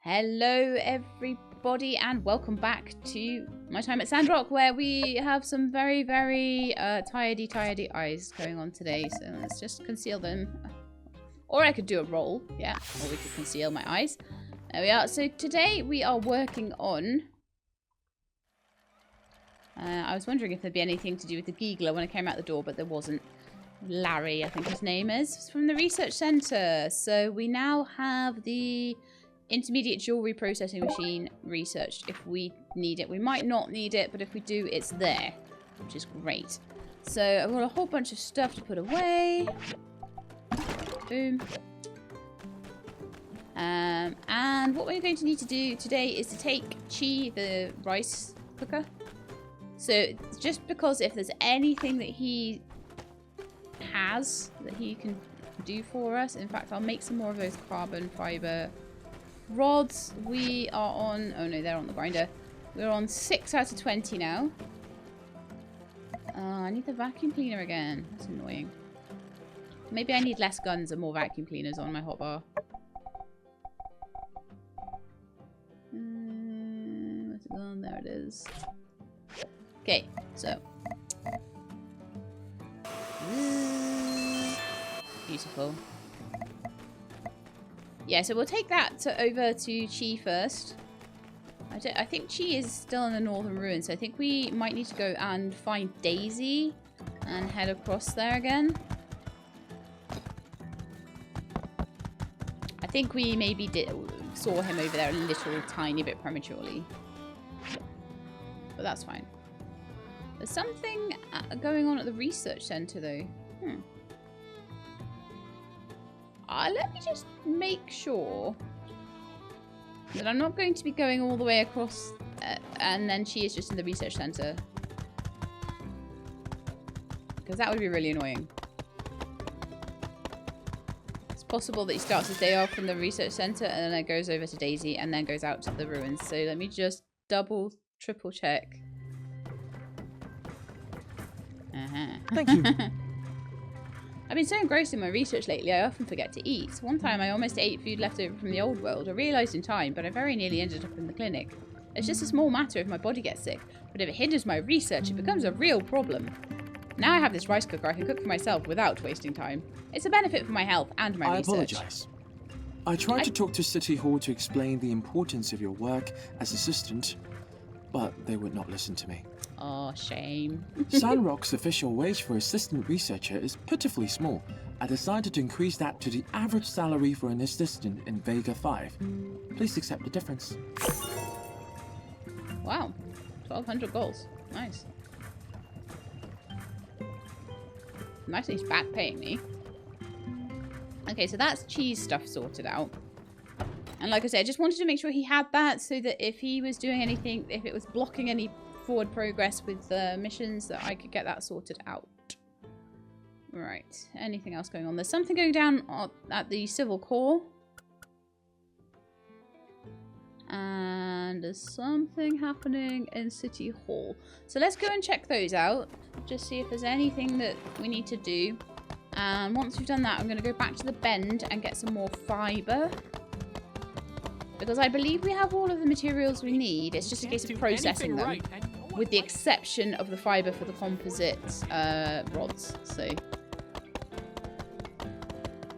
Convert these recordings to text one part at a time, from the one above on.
Hello everybody and welcome back to my time at Sandrock, where we have some very tidy eyes going on today, so let's just conceal them. Or I could do a roll, yeah, or we could conceal my eyes. There we are. So today we are working on I was wondering if there'd be anything to do with the giggler when I came out the door, but there wasn't. Larry, I think his name is, from the research center. So we now have the intermediate jewelry processing machine researched if we need it. We might not need it, but if we do, it's there, which is great. So I've got a whole bunch of stuff to put away. Boom. And what we're going to need to do today is to take Chi, the rice cooker. So just because if there's anything that he has that he can do for us, in fact, I'll make some more of those carbon fiber rods. We are on, oh no, they're on the grinder. We're on 6 out of 20 now. I need the vacuum cleaner again. That's annoying. Maybe I need less guns and more vacuum cleaners on my hotbar. Where's it gone? There it is. Okay, so. Beautiful. Yeah, so we'll take that over to Chi first. I think Chi is still in the northern ruins, so I think we might need to go and find Daisy and head across there again. I think we maybe saw him over there a little tiny bit prematurely. But that's fine. There's something going on at the research center, though. Let me just make sure that I'm not going to be going all the way across and then she is just in the research center. Because that would be really annoying. It's possible that he starts his day off from the research center and then it goes over to Daisy and then goes out to the ruins. So let me just triple check. Thank you. I've been so engrossed in my research lately, I often forget to eat. One time I almost ate food left over from the old world. I realised in time, but I very nearly ended up in the clinic. It's just a small matter if my body gets sick, but if it hinders my research, it becomes a real problem. Now I have this rice cooker, I can cook for myself without wasting time. It's a benefit for my health and my research. I apologise. I tried to talk to City Hall to explain the importance of your work as assistant, but they would not listen to me. Oh, shame. Sandrock's official wage for assistant researcher is pitifully small. I decided to increase that to the average salary for an assistant in Vega 5. Please accept the difference. Wow. 1,200 goals. Nice. Nice that he's back paying me. Okay, so that's cheese stuff sorted out. And like I said, I just wanted to make sure he had that so that if he was doing anything, if it was blocking any forward progress with the missions, that I could get that sorted out. Right. Anything else going on? There's something going down at the Civil Corps. And there's something happening in City Hall. So let's go and check those out. Just see if there's anything that we need to do. And once we've done that, I'm going to go back to the bend and get some more fibre. Because I believe we have all of the materials we need. It's just a case of processing them. With the exception of the fibre for the composite rods. So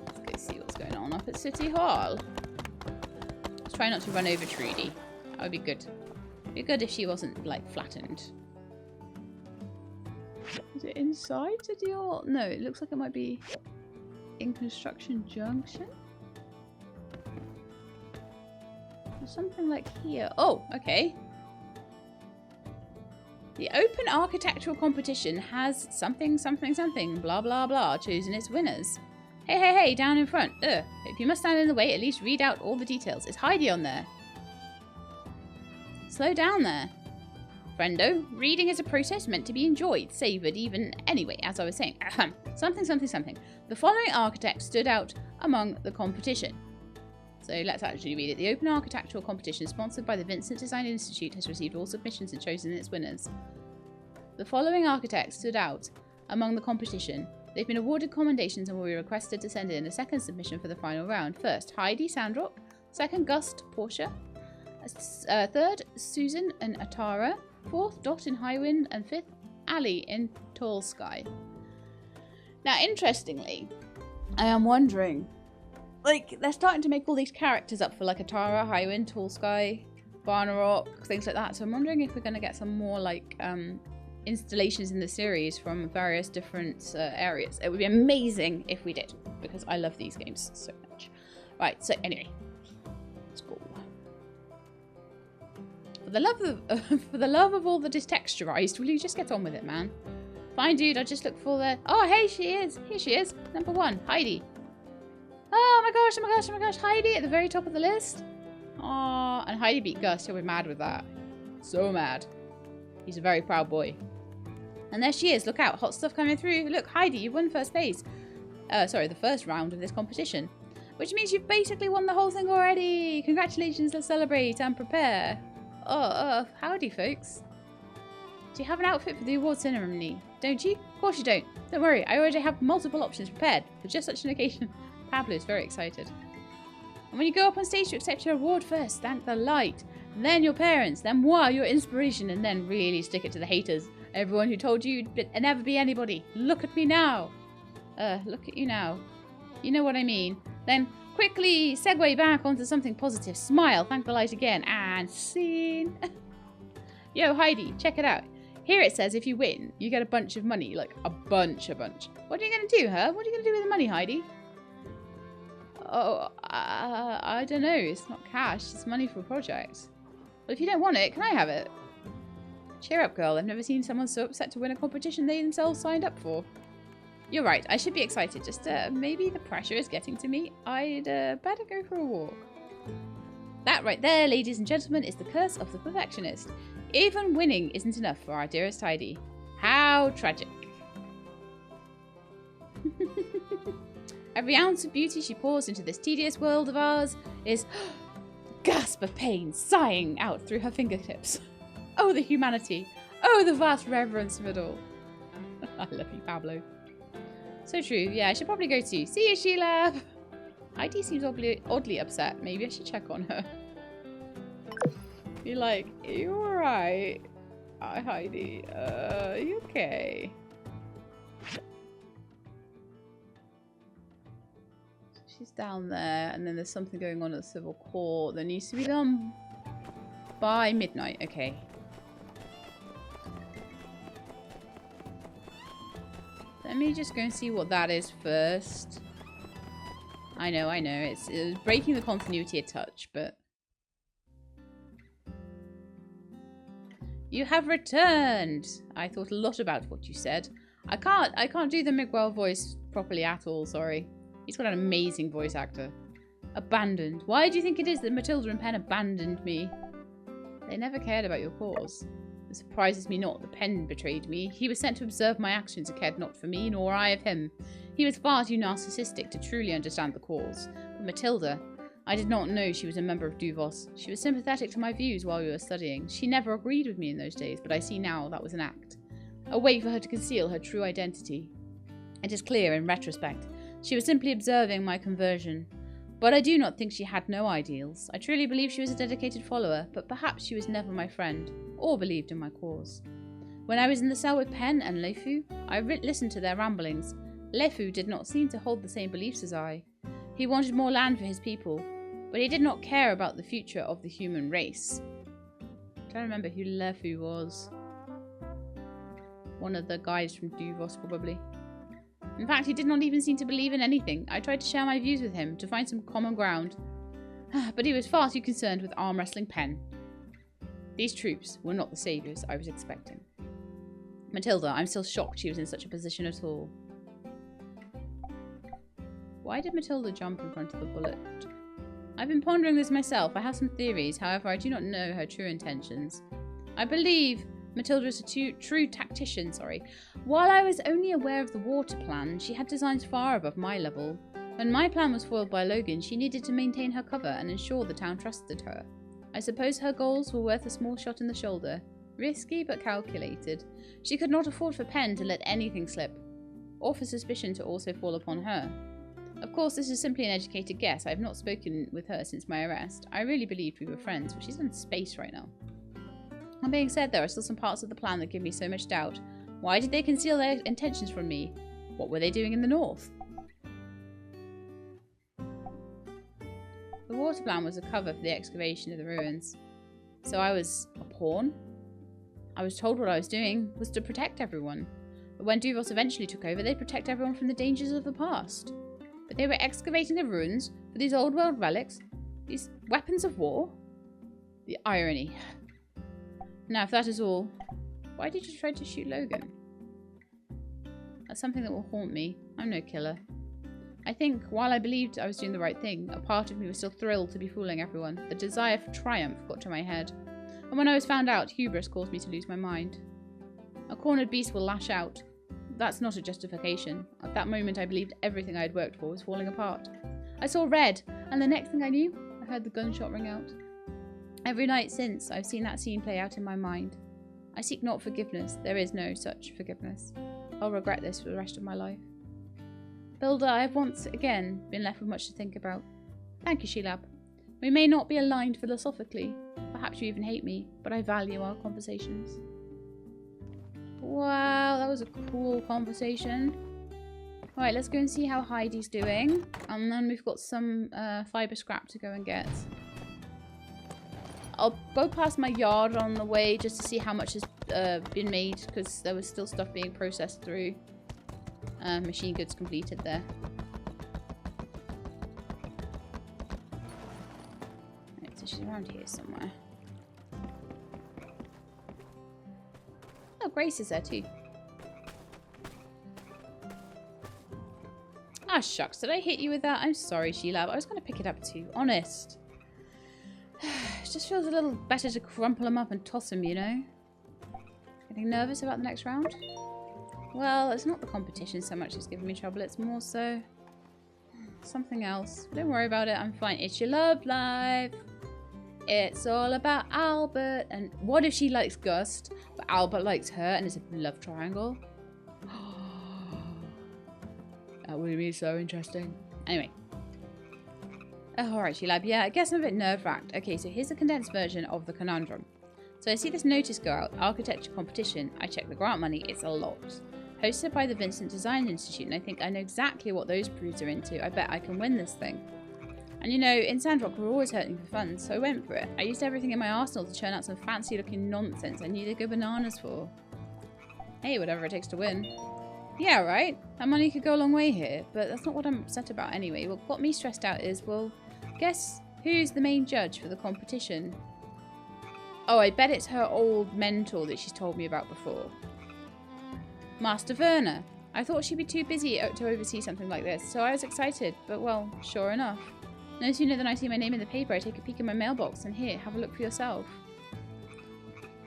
let's go see what's going on up at City Hall. Let's try not to run over Trudy. That would be good. It'd be good if she wasn't, like, flattened. Is it inside City Hall? No, it looks like it might be in Construction Junction. There's something like here. Oh, okay. The Open Architectural Competition has something, blah, blah, blah, chosen its winners. Hey, down in front. If you must stand in the way, at least read out all the details. Is Heidi on there? Slow down there. Friendo, reading is a process meant to be enjoyed, savoured even. Anyway, as I was saying, something. The following architect stood out among the competition. So let's actually read it. The Open Architectural Competition, sponsored by the Vincent Design Institute, has received all submissions and chosen its winners. The following architects stood out among the competition. They've been awarded commendations and will be requested to send in a second submission for the final round. First, Heidi Sandrock, Second, Gust, Portia. Third, Susan and Atara. Fourth, Dot in Highwind. And fifth, Ali in Tall Sky. Now, interestingly, I am wondering, like, they're starting to make all these characters up for, like, Atara, Highwind, Tall Sky, Barnarock, things like that. So I'm wondering if we're going to get some more, like, installations in the series from various different areas. It would be amazing if we did, because I love these games so much. Right, so anyway, let's go. For the love of all that is texturized, will you just get on with it, man? Fine, dude, I just look for the... Oh, hey, she is. Here she is. Number 1, Heidi. Oh my gosh, oh my gosh, oh my gosh. Heidi at the very top of the list. Oh, and Heidi beat Gus. He'll be mad with that. So mad. He's a very proud boy. And there she is. Look out. Hot stuff coming through. Look, Heidi, you won first place. Sorry, the first round of this competition. Which means you've basically won the whole thing already. Congratulations. Let's celebrate and prepare. Howdy, folks. Do you have an outfit for the award ceremony? Don't you? Of course you don't. Don't worry. I already have multiple options prepared for just such an occasion. Pablo is very excited. And when you go up on stage to accept your award first, thank the light. Then your parents. Then moi, your inspiration. And then really stick it to the haters. Everyone who told you you'd never be anybody. Look at me now. Look at you now. You know what I mean. Then quickly segue back onto something positive. Smile, thank the light again, and scene. Yo, Heidi, check it out. Here it says if you win, you get a bunch of money. Like, a bunch. What are you going to do, huh? What are you going to do with the money, Heidi? Oh, I don't know. It's not cash. It's money for a project. Well, if you don't want it, can I have it? Cheer up, girl. I've never seen someone so upset to win a competition they themselves signed up for. You're right. I should be excited. Just maybe the pressure is getting to me. I'd better go for a walk. That right there, ladies and gentlemen, is the curse of the perfectionist. Even winning isn't enough for our dearest Heidi. How tragic. Every ounce of beauty she pours into this tedious world of ours is gasp of pain sighing out through her fingertips. Oh, the humanity. Oh, the vast reverence of it all. I love you, Pablo. So true. Yeah, I should probably go too. See you, Sheila. Heidi seems oddly upset. Maybe I should check on her. Be like, are you alright? Hi, Heidi. Are you okay? She's down there, and then there's something going on at the civil court that needs to be done by midnight. Okay. Let me just go and see what that is first. I know. It's breaking the continuity a touch, but... You have returned! I thought a lot about what you said. I can't do the Miguel voice properly at all, sorry. He's got an amazing voice actor. Abandoned. Why do you think it is that Matilda and Penn abandoned me? They never cared about your cause. It surprises me not that Penn betrayed me. He was sent to observe my actions and cared not for me, nor I of him. He was far too narcissistic to truly understand the cause. But Matilda, I did not know she was a member of Duvos. She was sympathetic to my views while we were studying. She never agreed with me in those days, but I see now that was an act. A way for her to conceal her true identity. It is clear in retrospect. She was simply observing my conversion. But I do not think she had no ideals. I truly believe she was a dedicated follower, but perhaps she was never my friend, or believed in my cause. When I was in the cell with Penn and Lefu, I listened to their ramblings. Lefu did not seem to hold the same beliefs as I. He wanted more land for his people, but he did not care about the future of the human race. I'm trying to remember who Lefu was. One of the guys from Duvos, probably. In fact, he did not even seem to believe in anything. I tried to share my views with him, to find some common ground. But he was far too concerned with arm wrestling Penn. These troops were not the saviours I was expecting. Matilda, I'm still shocked she was in such a position at all. Why did Matilda jump in front of the bullet? I've been pondering this myself. I have some theories, however I do not know her true intentions. I believe Matilda is a true tactician, While I was only aware of the water plan, she had designs far above my level. When my plan was foiled by Logan, she needed to maintain her cover and ensure the town trusted her. I suppose her goals were worth a small shot in the shoulder. Risky but calculated. She could not afford for Penn to let anything slip, or for suspicion to also fall upon her. Of course, this is simply an educated guess. I have not spoken with her since my arrest. I really believed we were friends, but she's in space right now. That being said, there are still some parts of the plan that give me so much doubt. Why did they conceal their intentions from me? What were they doing in the north? The water plan was a cover for the excavation of the ruins. So I was a pawn? I was told what I was doing was to protect everyone. But when Duvos eventually took over, they'd protect everyone from the dangers of the past. But they were excavating the ruins for these old world relics, these weapons of war. The irony. Now, if that is all, why did you try to shoot Logan? That's something that will haunt me. I'm no killer. I think, while I believed I was doing the right thing, a part of me was still thrilled to be fooling everyone. The desire for triumph got to my head. And when I was found out, hubris caused me to lose my mind. A cornered beast will lash out. That's not a justification. At that moment, I believed everything I had worked for was falling apart. I saw red, and the next thing I knew, I heard the gunshot ring out. Every night since, I've seen that scene play out in my mind. I seek not forgiveness. There is no such forgiveness. I'll regret this for the rest of my life. Builder, I have once again been left with much to think about. Thank you, Sheilab. We may not be aligned philosophically. Perhaps you even hate me, but I value our conversations. Wow, that was a cool conversation. Alright, let's go and see how Heidi's doing. And then we've got some fibre scrap to go and get. I'll go past my yard on the way just to see how much has been made, because there was still stuff being processed through. Machine goods completed there. Right, so she's around here somewhere. Oh, Grace is there too. Ah, shucks. Did I hit you with that? I'm sorry, Sheilab. I was going to pick it up too. Honest. It just feels a little better to crumple them up and toss them, you know? Getting nervous about the next round? Well, it's not the competition so much that's giving me trouble. It's more so something else. Don't worry about it. I'm fine. It's your love life. It's all about Albert. And what if she likes Gust, but Albert likes her and it's a love triangle? That would be so interesting. Anyway. Oh, alright, Sheilab. Yeah, I guess I'm a bit nerve-wracked. Okay, so here's a condensed version of the conundrum. So I see this notice go out, architecture competition. I check the grant money. It's a lot. Hosted by the Vincent Design Institute, and I think I know exactly what those prudes are into. I bet I can win this thing. And you know, in Sandrock we're always hurting for funds, so I went for it. I used everything in my arsenal to churn out some fancy looking nonsense I knew they'd go bananas for. Hey, whatever it takes to win. Yeah, right? That money could go a long way here, but that's not what I'm upset about anyway. What got me stressed out is, well, guess who's the main judge for the competition? Oh, I bet it's her old mentor that she's told me about before. Master Werner. I thought she'd be too busy to oversee something like this, so I was excited, but well, sure enough. No sooner than I see my name in the paper, I take a peek in my mailbox, and here, have a look for yourself.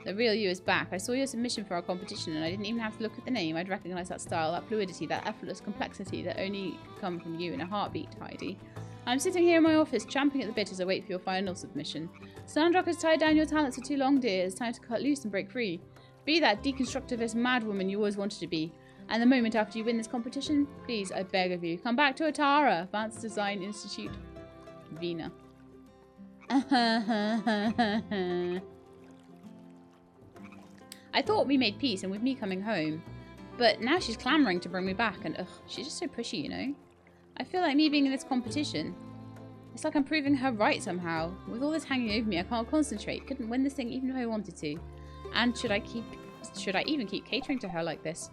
The real you is back. I saw your submission for our competition, and I didn't even have to look at the name. I'd recognise that style, that fluidity, that effortless complexity that only come from you in a heartbeat, Heidi. I'm sitting here in my office, champing at the bit as I wait for your final submission. Sandrock has tied down your talents for too long, dear. It's time to cut loose and break free. Be that deconstructivist madwoman you always wanted to be. And the moment after you win this competition, please, I beg of you, come back to Atara, Advanced Design Institute. Vina. I thought we made peace and with me coming home. But now she's clamouring to bring me back and ugh, she's just so pushy, you know? I feel like me being in this competition, it's like I'm proving her right somehow. With all this hanging over me, I can't concentrate. Couldn't win this thing even if I wanted to. And should I even keep catering to her like this?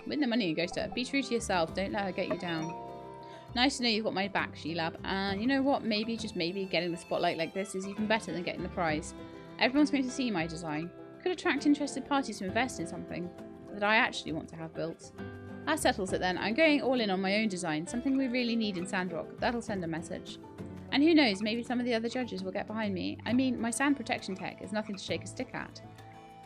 Win the money and go to her. Be true to yourself. Don't let her get you down. Nice to know you've got my back, Sheilab. And you know what? Maybe, just maybe, getting the spotlight like this is even better than getting the prize. Everyone's going to see my design. Could attract interested parties to invest in something that I actually want to have built. That settles it then. I'm going all in on my own design. Something we really need in Sandrock. That'll send a message. And who knows, maybe some of the other judges will get behind me. I mean, my sand protection tech is nothing to shake a stick at.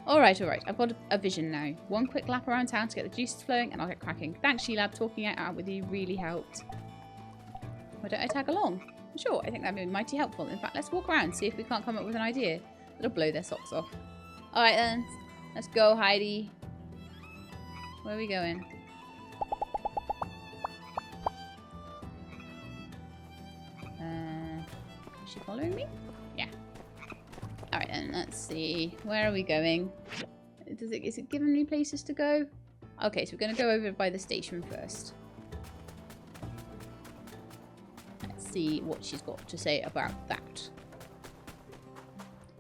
Alright. I've got a vision now. One quick lap around town to get the juices flowing and I'll get cracking. Thanks, Sheilab. Talking it out with you really helped. Why don't I tag along? Sure, I think that'd be mighty helpful. In fact, let's walk around, see if we can't come up with an idea that'll blow their socks off. Alright then. Let's go, Heidi. Where are we going? Is she following me? Yeah. Alright then, let's see. Where are we going? Is it giving me places to go? Okay, so we're going to go over by the station first. Let's see what she's got to say about that.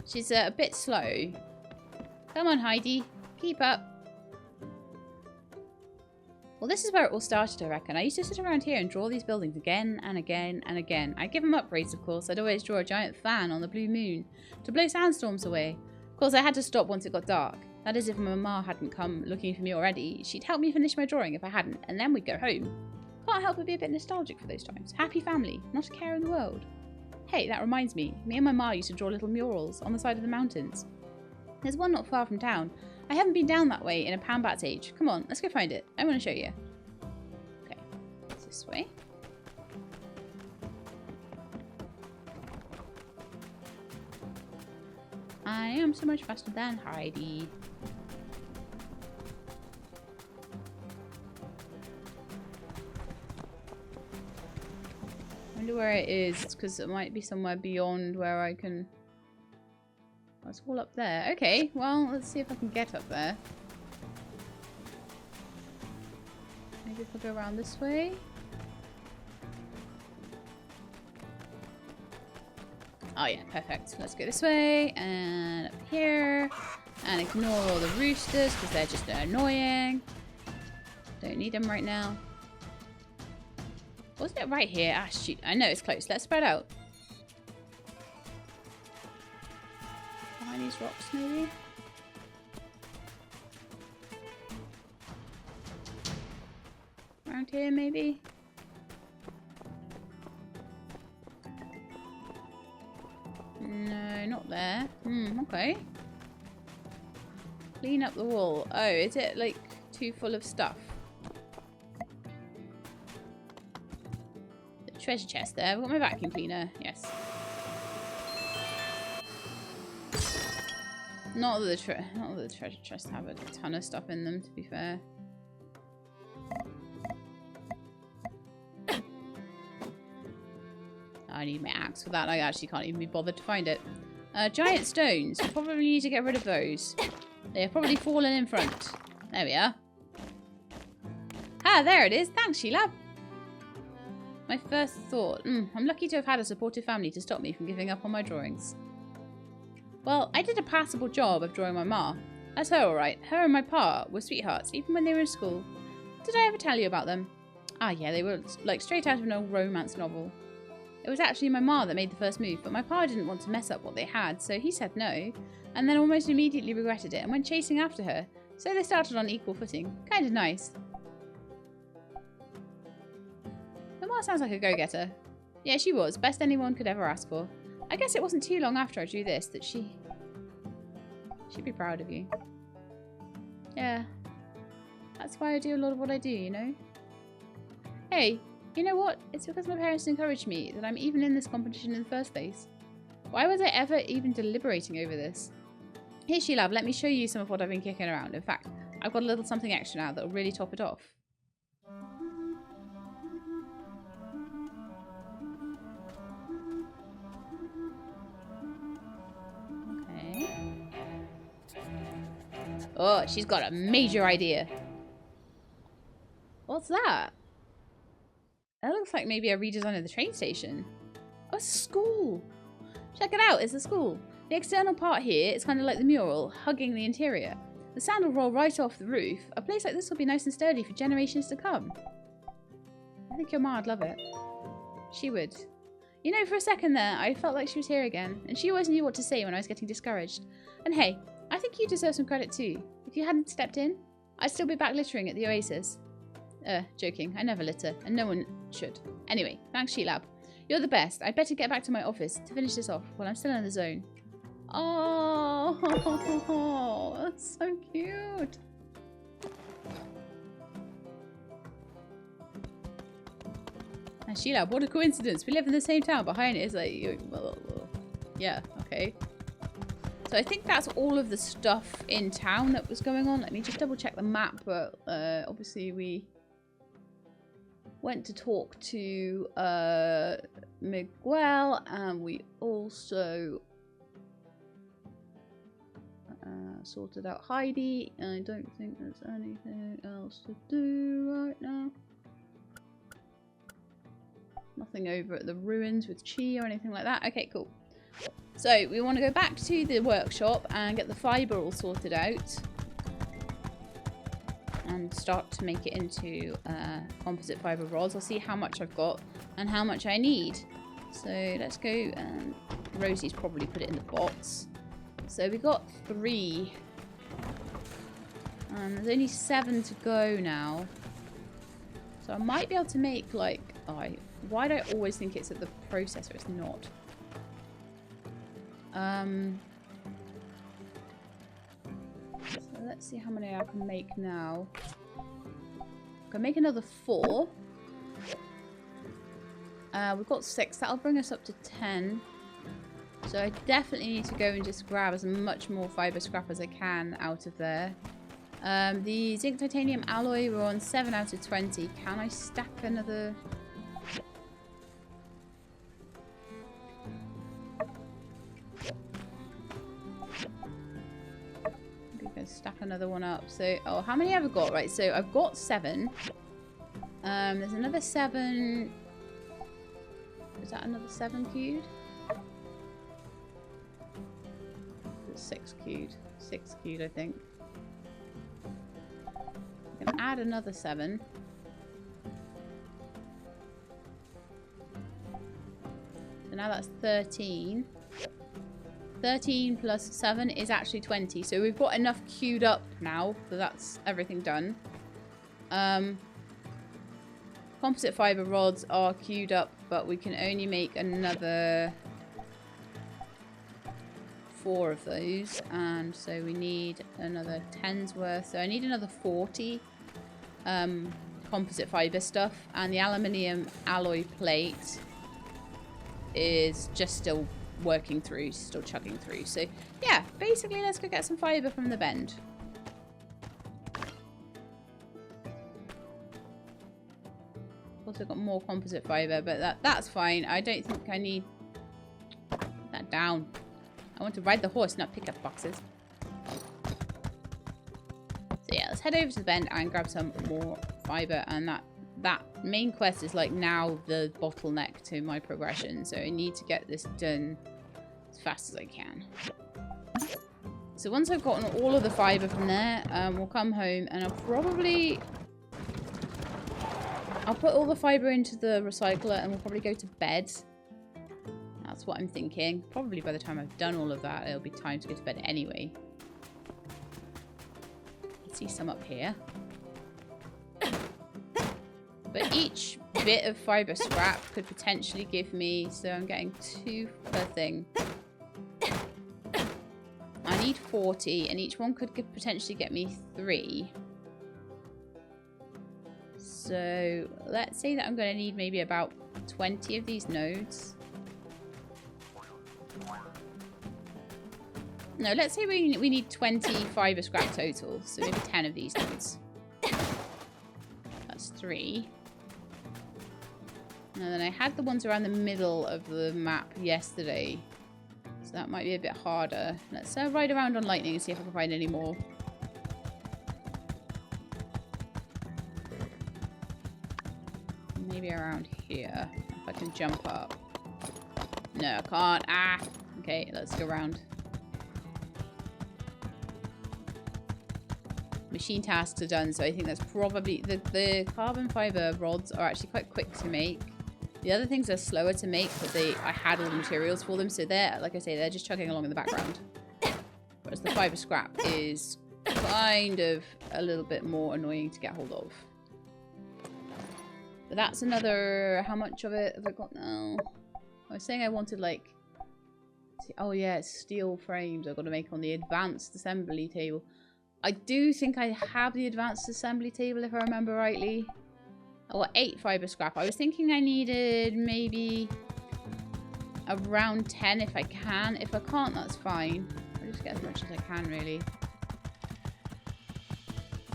She's a bit slow. Come on, Heidi. Keep up. Well, this is where it all started, I reckon. I used to sit around here and draw these buildings again and again and again. I'd give them upgrades, of course. I'd always draw a giant fan on the blue moon to blow sandstorms away. Of course, I had to stop once it got dark. That is, if my mama hadn't come looking for me already. She'd help me finish my drawing if I hadn't, and then we'd go home. Can't help but be a bit nostalgic for those times. Happy family, not a care in the world. Hey, that reminds me. Me and my ma used to draw little murals on the side of the mountains. There's one not far from town. I haven't been down that way in a Panbat's age. Come on, let's go find it. I want to show you. Okay, it's this way. I am so much faster than Heidi. I wonder where it is, because it might be somewhere beyond where I can... Oh, it's all up there. Okay, well, let's see if I can get up there. Maybe if I go around this way. Oh yeah, perfect. Let's go this way, and up here. And ignore all the roosters, because they're just annoying. Don't need them right now. Wasn't it right here? Ah, shoot. I know it's close. Let's spread out. Behind these rocks, maybe? Around here, maybe? No, not there. Okay. Clean up the wall. Oh, is it, like, too full of stuff? The treasure chest there. I've got my vacuum cleaner. Yes. Not that the treasure chests have a ton of stuff in them, to be fair. I need my axe for that. I actually can't even be bothered to find it. Giant stones. Probably need to get rid of those. They have probably fallen in front. There we are. Ah, there it is. Thanks, Sheila. My first thought. I'm lucky to have had a supportive family to stop me from giving up on my drawings. Well, I did a passable job of drawing my ma. That's her alright. Her and my pa were sweethearts, even when they were in school. Did I ever tell you about them? Ah, yeah, they were like straight out of an old romance novel. It was actually my ma that made the first move, but my pa didn't want to mess up what they had, so he said no, and then almost immediately regretted it and went chasing after her. So they started on equal footing. Kinda nice. My ma sounds like a go-getter. Yeah, she was. Best anyone could ever ask for. I guess it wasn't too long after I drew this that she'd be proud of you. Yeah. That's why I do a lot of what I do, you know? Hey, you know what? It's because my parents encouraged me that I'm even in this competition in the first place. Why was I ever even deliberating over this? Here, Sheila, let me show you some of what I've been kicking around. In fact, I've got a little something extra now that'll really top it off. Oh, she's got a major idea. What's that? That looks like maybe a redesign of the train station. Oh, it's a school. Check it out, it's a school. The external part here is kind of like the mural, hugging the interior. The sand will roll right off the roof. A place like this will be nice and sturdy for generations to come. I think your ma'd love it. She would. You know, for a second there, I felt like she was here again, and she always knew what to say when I was getting discouraged. And hey, I think you deserve some credit too. If you hadn't stepped in, I'd still be back littering at the Oasis. Joking. I never litter, and no one should. Anyway, thanks, Sheila. You're the best. I'd better get back to my office to finish this off while I'm still in the zone. Oh, that's so cute. And Sheila, what a coincidence. We live in the same town. Behind it is like, yeah, okay. So I think that's all of the stuff in town that was going on. Let me just double check the map. But obviously we went to talk to Miguel, and we also sorted out Heidi. I don't think there's anything else to do right now. Nothing over at the ruins with Chi or anything like that. Okay, cool. So we want to go back to the workshop and get the fibre all sorted out. And start to make it into composite fibre rods. I'll see how much I've got and how much I need. So let's go, and Rosie's probably put it in the box. So we got 3. And there's only 7 to go now. So I might be able to make like... why do I always think it's at the processor? It's not. So let's see how many I can make now. I can make another 4. We've got 6. That'll bring us up to 10. So I definitely need to go and just grab as much more fibre scrap as I can out of there. The zinc titanium alloy, we're on 7 out of 20. Can I stack another... stack another one up. So, oh, how many have I got? Right, so I've got 7. There's another 7. Is that another 7 queued? It's 6 queued. 6 queued, I think. I can add another 7. So now that's 13. 13 plus 7 is actually 20. So we've got enough queued up now. So that's everything done. Composite fibre rods are queued up, but we can only make another 4 of those. And so we need another 10's worth. So I need another 40 composite fibre stuff. And the aluminium alloy plate is just still working through, still chugging through. So yeah, basically let's go get some fibre from the bend. Also got more composite fibre, but that's fine. I don't think I need that down. I want to ride the horse, not pick up boxes. So yeah, let's head over to the bend and grab some more fibre, and that main quest is like now the bottleneck to my progression, so I need to get this done as fast as I can. So once I've gotten all of the fibre from there, we'll come home and I'll put all the fibre into the recycler and we'll probably go to bed. That's what I'm thinking. Probably by the time I've done all of that, it'll be time to go to bed anyway. I see some up here. But each bit of fibre scrap could potentially give me... So I'm getting 2 per thing. I need 40, and each one could potentially get me 3. So let's say that I'm going to need maybe about 20 of these nodes. No, let's say we need 20 fibre scrap total. So maybe 10 of these nodes. That's 3. And then I had the ones around the middle of the map yesterday. So that might be a bit harder. Let's ride around on lightning and see if I can find any more. Maybe around here. If I can jump up. No, I can't. Ah! Okay, let's go around. Machine tasks are done, so I think that's probably... The carbon fibre rods are actually quite quick to make. The other things are slower to make, but I had all the materials for them, so they're, like I say, they're just chugging along in the background. Whereas the fibre scrap is kind of a little bit more annoying to get hold of. But that's another... How much of it have I got now? I was saying I wanted, like... Oh yeah, it's steel frames I've got to make on the advanced assembly table. I do think I have the advanced assembly table, if I remember rightly. I got 8 fibre scrap. I was thinking I needed maybe around 10 if I can. If I can't, that's fine. I'll just get as much as I can, really.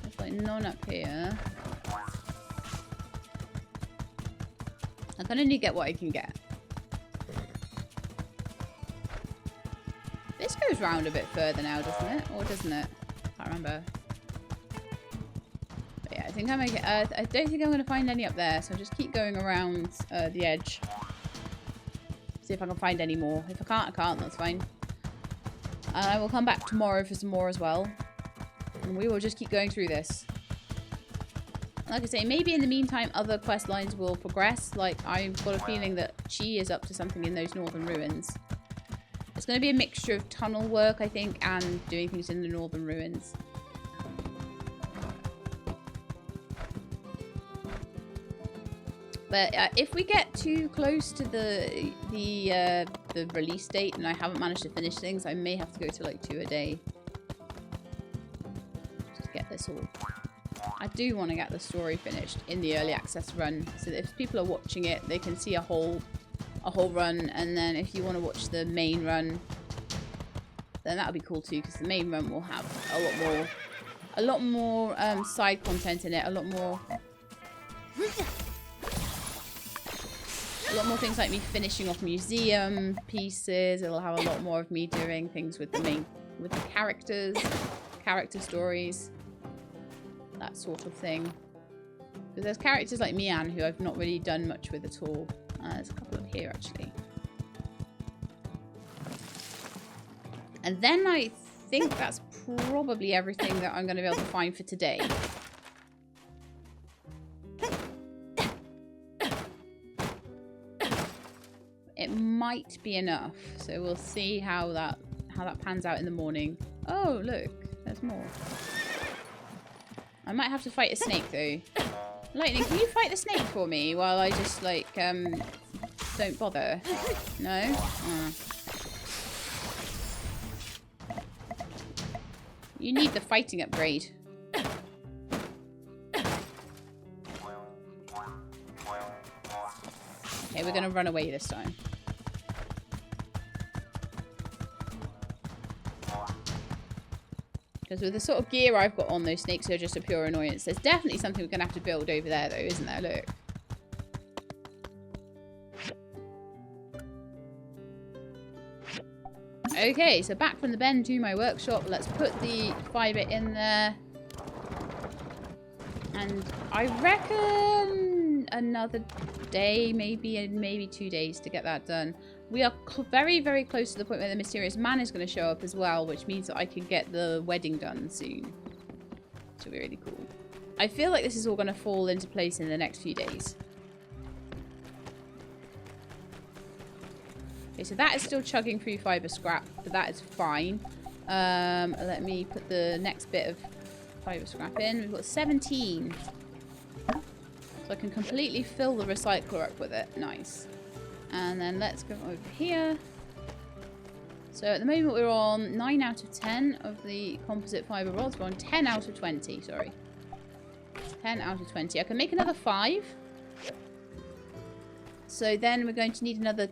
There's like none up here. I can only get what I can get. goes round a bit further now, doesn't it? Or doesn't it? I can't remember. But yeah, I think I don't think I'm going to find any up there, so I'll just keep going around the edge. See if I can find any more. If I can't, I can't. That's fine. And I will come back tomorrow for some more as well. And we will just keep going through this. Like I say, maybe in the meantime other quest lines will progress. Like, I've got a feeling that Chi is up to something in those northern ruins. It's going to be a mixture of tunnel work, I think, and doing things in the northern ruins. But if we get too close to the release date and I haven't managed to finish things, I may have to go to like 2 a day. Just get this all. I do want to get the story finished in the early access run, so that if people are watching it, they can see a whole run. And then if you want to watch the main run, then that'll be cool too, because the main run will have a lot more side content in it, a lot more things like me finishing off museum pieces. It'll have a lot more of me doing things with the character stories, that sort of thing. Because there's characters like Mian who I've not really done much with at all. There's a couple up here actually. And then I think that's probably everything that I'm going to be able to find for today. It might be enough, so we'll see how that pans out in the morning. Oh, look, there's more. I might have to fight a snake though. Lightning, can you fight the snake for me while I just like don't bother? No? You need the fighting upgrade. Okay, we're gonna run away this time. Because with the sort of gear I've got on, those snakes are just a pure annoyance. There's definitely something we're going to have to build over there, though, isn't there? Look. Okay, so back from the bend to my workshop. Let's put the fibre in there. And I reckon another day, maybe 2 days to get that done. We are very, very close to the point where the mysterious man is going to show up as well, which means that I can get the wedding done soon. Which will be really cool. I feel like this is all going to fall into place in the next few days. Okay, so that is still chugging through fibre scrap, but that is fine. Let me put the next bit of fibre scrap in. We've got 17. So I can completely fill the recycler up with it. Nice. And then let's go over here. So at the moment we're on 9 out of 10 of the composite fibre rods. We're on 10 out of 20, sorry. 10 out of 20. I can make another 5. So then we're going to need another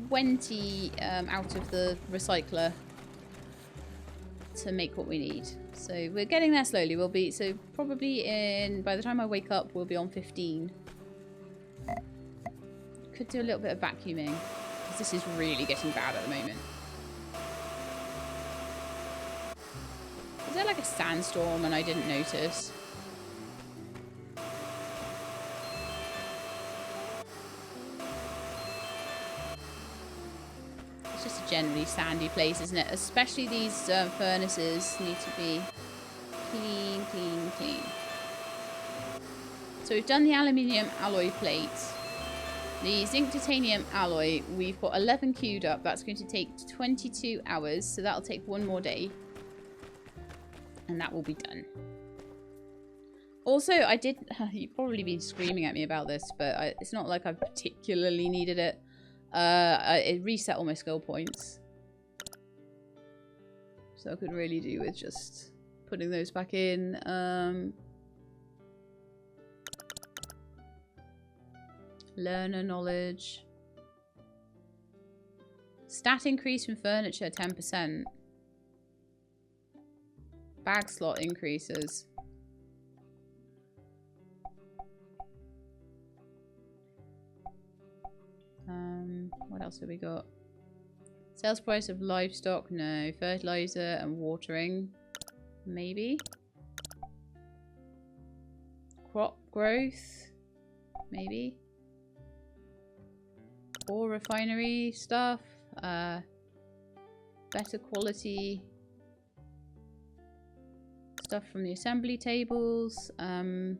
20 out of the recycler to make what we need. So we're getting there slowly. We'll be, so probably by the time I wake up, we'll be on 15. Could do a little bit of vacuuming, because this is really getting bad at the moment. Was there like a sandstorm and I didn't notice? It's just a generally sandy place, isn't it? Especially these furnaces need to be clean, clean, clean. So we've done the aluminium alloy plates. The zinc titanium alloy, we've got 11 queued up. That's going to take 22 hours, so that'll take 1 more day. And that will be done. Also, I did... You've probably been screaming at me about this, but it's not like I've particularly needed it. It reset all my skill points. So I could really do with just putting those back in. Learner knowledge. Stat increase from furniture, 10%. Bag slot increases. What else have we got? Sales price of livestock, no. Fertilizer and watering, maybe. Crop growth, maybe. Ore refinery stuff, better quality stuff from the assembly tables, high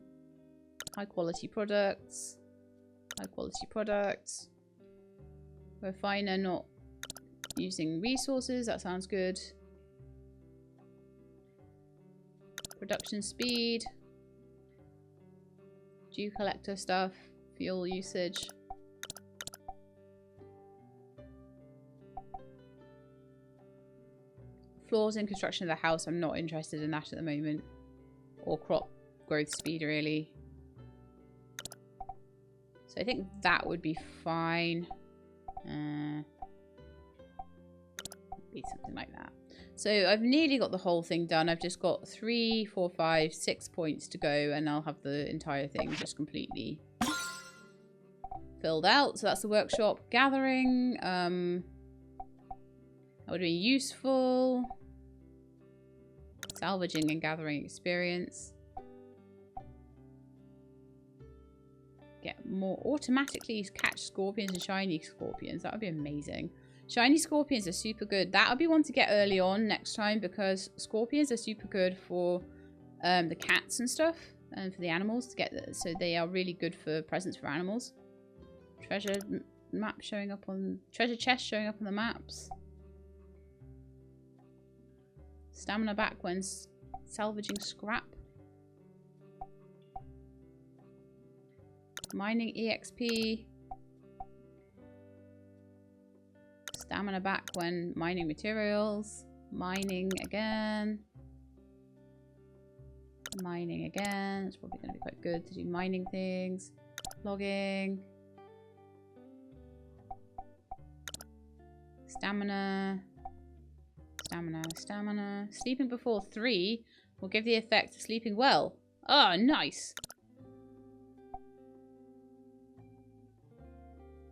quality products, refiner not using resources, that sounds good. Production speed, dew collector stuff, fuel usage. Flaws in construction of the house, I'm not interested in that at the moment. Or crop growth speed, really. So I think that would be fine. Be something like that. So I've nearly got the whole thing done. I've just got 3, 4, 5, 6 points to go, and I'll have the entire thing just completely filled out. So that's the workshop. Gathering. That would be useful. Salvaging and gathering experience. Get more automatically catch scorpions and shiny scorpions. That would be amazing. Shiny scorpions are super good. That would be one to get early on next time, because scorpions are super good for the cats and stuff, and for the animals to get. So they are really good for presents for animals. Treasure map showing up on treasure chest showing up on the maps. Stamina back when salvaging scrap. Mining EXP. Stamina back when mining materials. Mining again. Mining again. It's probably going to be quite good to do mining things. Logging. Stamina. Stamina. Sleeping before 3 will give the effect of sleeping well. Oh, nice.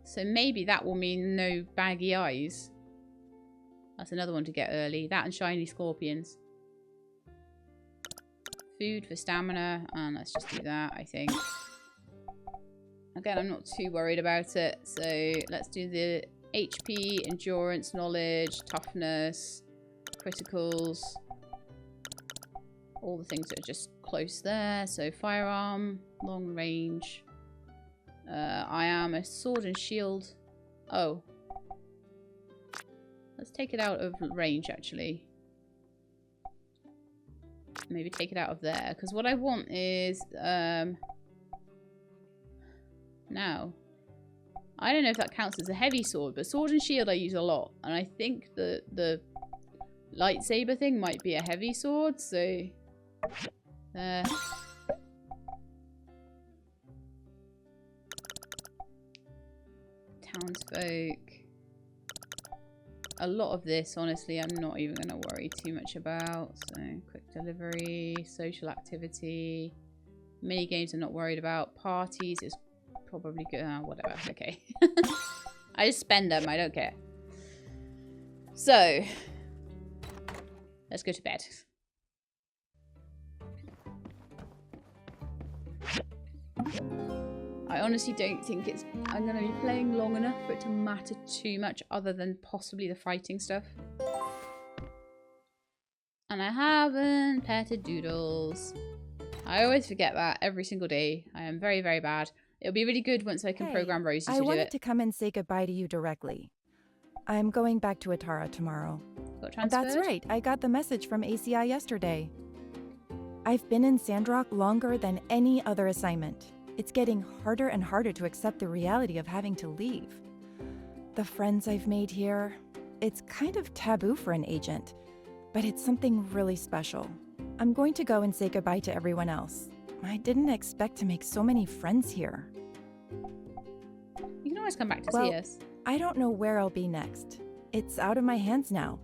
So maybe that will mean no baggy eyes. That's another one to get early. That and shiny scorpions. Food for stamina. And let's just do that, I think. Again, I'm not too worried about it. So let's do the HP, endurance, knowledge, toughness, criticals. All the things that are just close there. So firearm, long range. I am a sword and shield. Oh. Let's take it out of range, actually. Maybe take it out of there. Because what I want is... now. I don't know if that counts as a heavy sword, but sword and shield I use a lot. And I think the lightsaber thing might be a heavy sword, so... Townsfolk. A lot of this, honestly, I'm not even going to worry too much about. So, quick delivery, social activity, mini games I'm not worried about. Parties is probably good. Whatever, okay. I just spend them, I don't care. So, let's go to bed. I honestly don't think I'm going to be playing long enough for it to matter too much other than possibly the fighting stuff. And I haven't petted Doodles. I always forget that every single day. I am very, very bad. It'll be really good once I can program Rosie to do it. I wanted to come and say goodbye to you directly. I'm going back to Atara tomorrow. Got transferred? That's right. I got the message from ACI yesterday. I've been in Sandrock longer than any other assignment. It's getting harder and harder to accept the reality of having to leave. The friends I've made here, it's kind of taboo for an agent, but it's something really special. I'm going to go and say goodbye to everyone else. I didn't expect to make so many friends here. You can always come back to see us. I don't know where I'll be next. It's out of my hands now,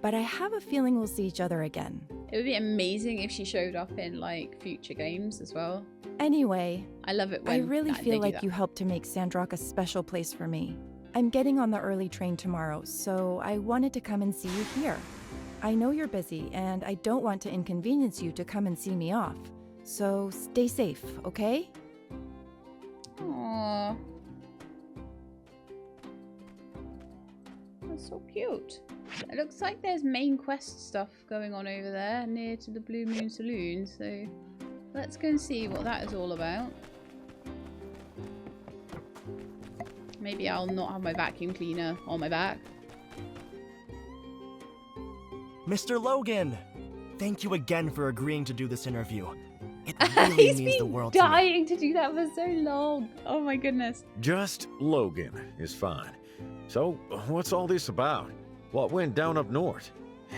but I have a feeling we'll see each other again. It would be amazing if she showed up in, like, future games as well. Anyway, I love it when I really feel like that. you helped to make Sandrock a special place for me. I'm getting on the early train tomorrow, so I wanted to come and see you here. I know you're busy, and I don't want to inconvenience you to come and see me off. So stay safe, okay? Aww. That's so cute. It looks like there's main quest stuff going on over there near to the Blue Moon Saloon, so let's go and see what that is all about. Maybe I'll not have my vacuum cleaner on my back. Mr. Logan, thank you again for agreeing to do this interview. It really means the world to me. He's been dying to do that for so long. Oh my goodness. Just Logan is fine. So, what's all this about? What went down up north?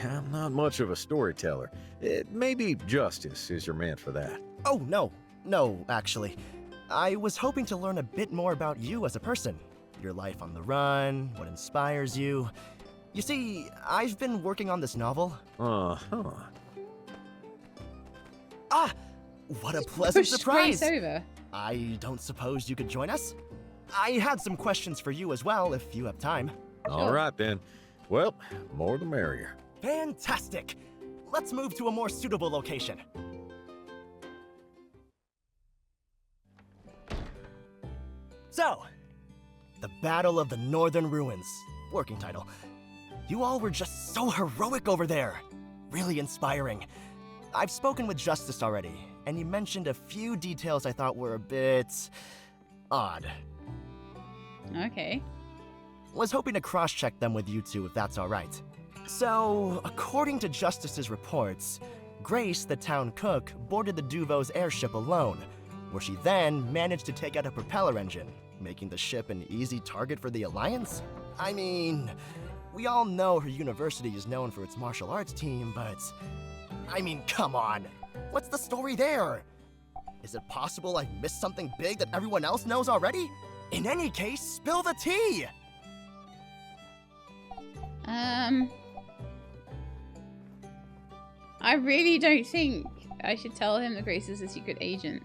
I'm not much of a storyteller. Maybe Justice is your man for that. Oh, no, actually. I was hoping to learn a bit more about you as a person. Your life on the run, what inspires you. You see, I've been working on this novel. Uh-huh. Ah! What a pleasant surprise! Grace over. I don't suppose you could join us? I had some questions for you as well, if you have time. All right, then. Well, more the merrier. Fantastic! Let's move to a more suitable location. So, the Battle of the Northern Ruins. Working title. You all were just so heroic over there. Really inspiring. I've spoken with Justice already, and he mentioned a few details I thought were a bit odd. Okay. Was hoping to cross-check them with you two if that's alright. So, according to Justice's reports, Grace, the town cook, boarded the Duvo's airship alone, where she then managed to take out a propeller engine, making the ship an easy target for the Alliance? I mean, we all know her university is known for its martial arts team, but... I mean, come on! What's the story there? Is it possible I missed something big that everyone else knows already? In any case, spill the tea! I really don't think I should tell him that Grace is a secret agent.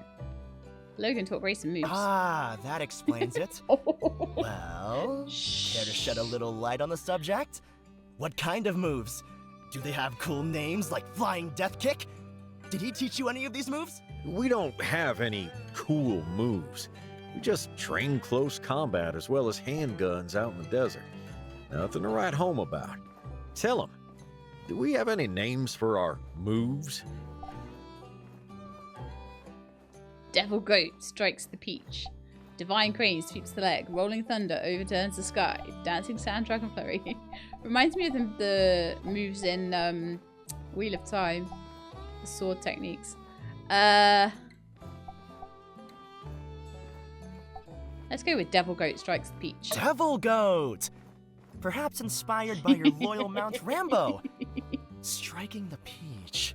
Logan taught Grace some moves. Ah, that explains it. Well, care to shed a little light on the subject? What kind of moves? Do they have cool names like Flying Death Kick? Did he teach you any of these moves? We don't have any cool moves. We just train close combat as well as handguns out in the desert. Nothing to write home about. Tell him, do we have any names for our moves? Devil Goat strikes the peach. Divine Crane sweeps the leg. Rolling Thunder overturns the sky. Dancing Sandrock and Flurry. Reminds me of the moves in Wheel of Time. The sword techniques. Let's go with Devil Goat strikes the peach. Devil Goat! Perhaps inspired by your loyal Mount Rambo. Striking the peach.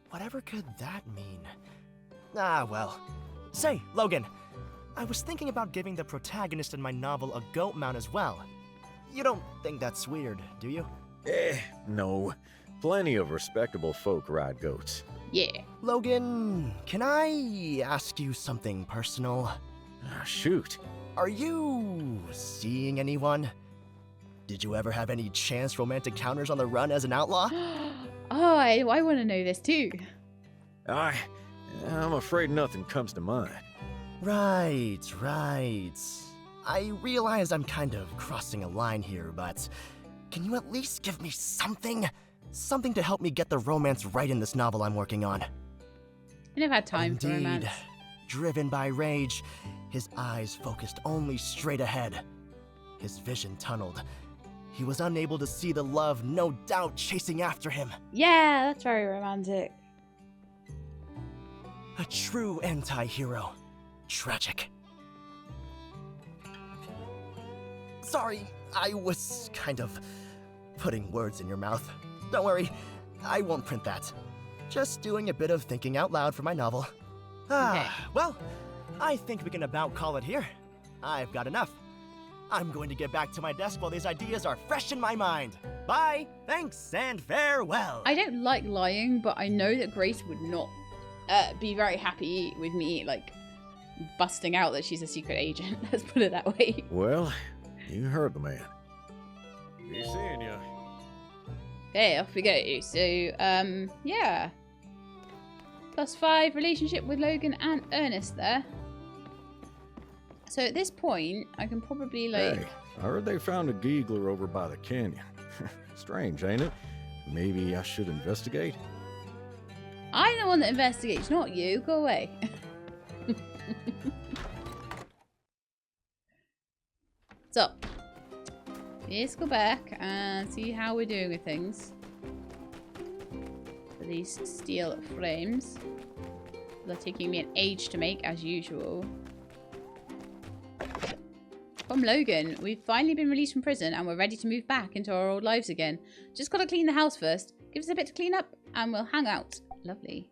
Whatever could that mean? Ah, well. Say, Logan, I was thinking about giving the protagonist in my novel a goat mount as well. You don't think that's weird, do you? No. Plenty of respectable folk ride goats. Yeah. Logan, can I ask you something personal? Shoot. Are you seeing anyone? Did you ever have any chance romantic encounters on the run as an outlaw? Oh, I want to know this too. I'm afraid nothing comes to mind. Right. I realize I'm kind of crossing a line here, but can you at least give me something? Something to help me get the romance right in this novel I'm working on. I never had time for romance. Driven by rage, his eyes focused only straight ahead. His vision tunneled. He was unable to see the love no doubt chasing after him. Yeah, that's very romantic. A true anti-hero. Tragic. Sorry, I was kind of putting words in your mouth. Don't worry, I won't print that. Just doing a bit of thinking out loud for my novel. Well, I think we can about call it here. I've got enough. I'm going to get back to my desk while these ideas are fresh in my mind. Bye, thanks, and farewell. I don't like lying, but I know that Grace would not be very happy with me, like, busting out that she's a secret agent. Let's put it that way. Well, You heard the man. Be seeing ya. Okay, off we go. So, yeah. +5 relationship with Logan and Ernest there. So at this point, I can probably like... Hey, I heard they found a giggler over by the canyon. Strange, ain't it? Maybe I should investigate? I'm the one that investigates, not you. Go away. So, let's go back and see how we're doing with things. For these steel frames. They're taking me an age to make, as usual. From Logan, we've finally been released from prison and we're ready to move back into our old lives again. Just gotta clean the house first. Give us a bit to clean up and we'll hang out. Lovely.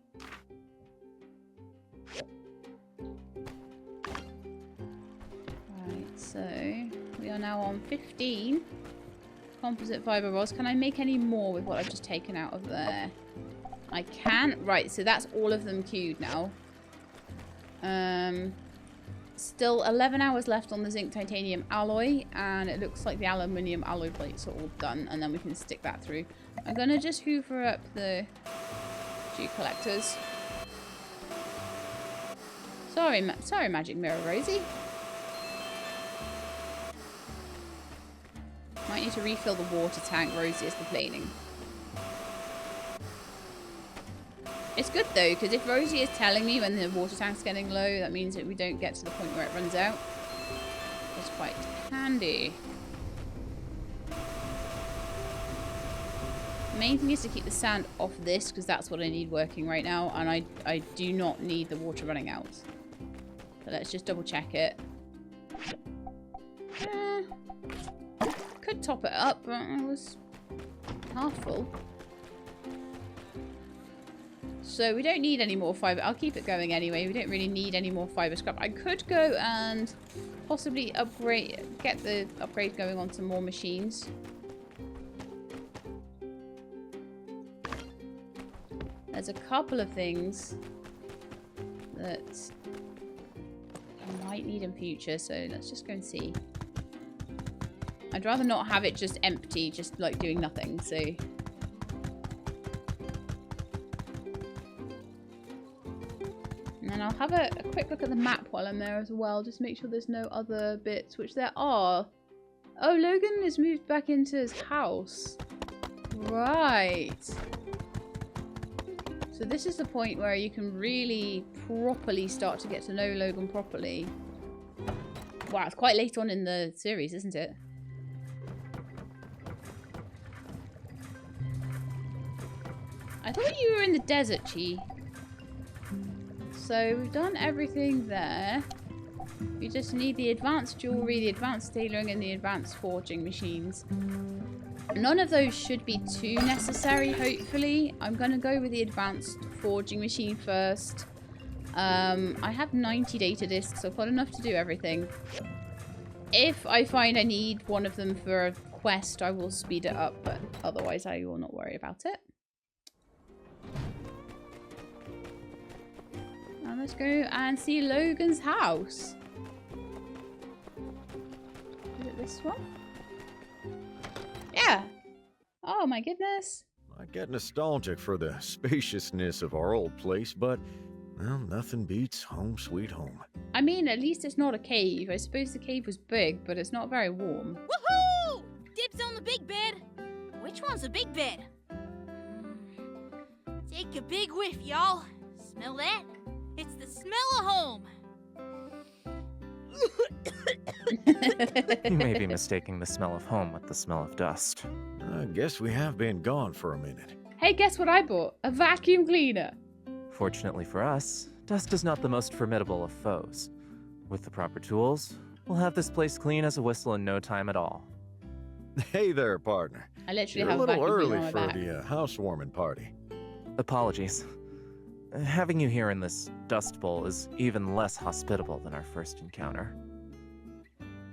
Right, so we are now on 15 composite fiber rods. Can I make any more with what I've just taken out of there? I can. Right, so that's all of them queued now. Still 11 hours left on the zinc titanium alloy, and it looks like the aluminium alloy plates are all done, and then we can stick that through. I'm gonna just hoover up the G collectors. Sorry, Magic Mirror Rosie. Might need to refill the water tank. Rosie is complaining. It's good though, because if Rosie is telling me when the water tank's getting low, that means that we don't get to the point where it runs out. It's quite handy. The main thing is to keep the sand off this, because that's what I need working right now, and I do not need the water running out. So let's just double check it. Could top it up, but it was half full. So we don't need any more fibre. I'll keep it going anyway. We don't really need any more fibre scrap. I could go and possibly get the upgrade going on some more machines. There's a couple of things that I might need in future, so let's just go and see. I'd rather not have it just empty, just like doing nothing, so... And I'll have a quick look at the map while I'm there as well, just make sure there's no other bits, which there are. Oh, Logan has moved back into his house. Right. So this is the point where you can really properly start to get to know Logan properly. Wow, it's quite late on in the series, isn't it? I thought you were in the desert, Chi. So we've done everything there. We just need the advanced jewelry, the advanced tailoring, and the advanced forging machines. None of those should be too necessary, hopefully. I'm going to go with the advanced forging machine first. I have 90 data discs, so I've got enough to do everything. If I find I need one of them for a quest, I will speed it up, but otherwise I will not worry about it. Now let's go and see Logan's house. Is it this one? Yeah. Oh my goodness. I get nostalgic for the spaciousness of our old place, but, well, nothing beats home sweet home. I mean, at least it's not a cave. I suppose the cave was big, but it's not very warm. Woohoo! Dibs on the big bed. Which one's the big bed? Take a big whiff, y'all. Smell that? It's the smell of home. You may be mistaking the smell of home with the smell of dust. I guess we have been gone for a minute. Hey, guess what I bought? A vacuum cleaner. Fortunately for us, dust is not the most formidable of foes. With the proper tools, we'll have this place clean as a whistle in no time at all. Hey there, partner. I literally You're have a little vacuum cleaner early on my for back. the housewarming party. Apologies. Having you here in this dust bowl is even less hospitable than our first encounter.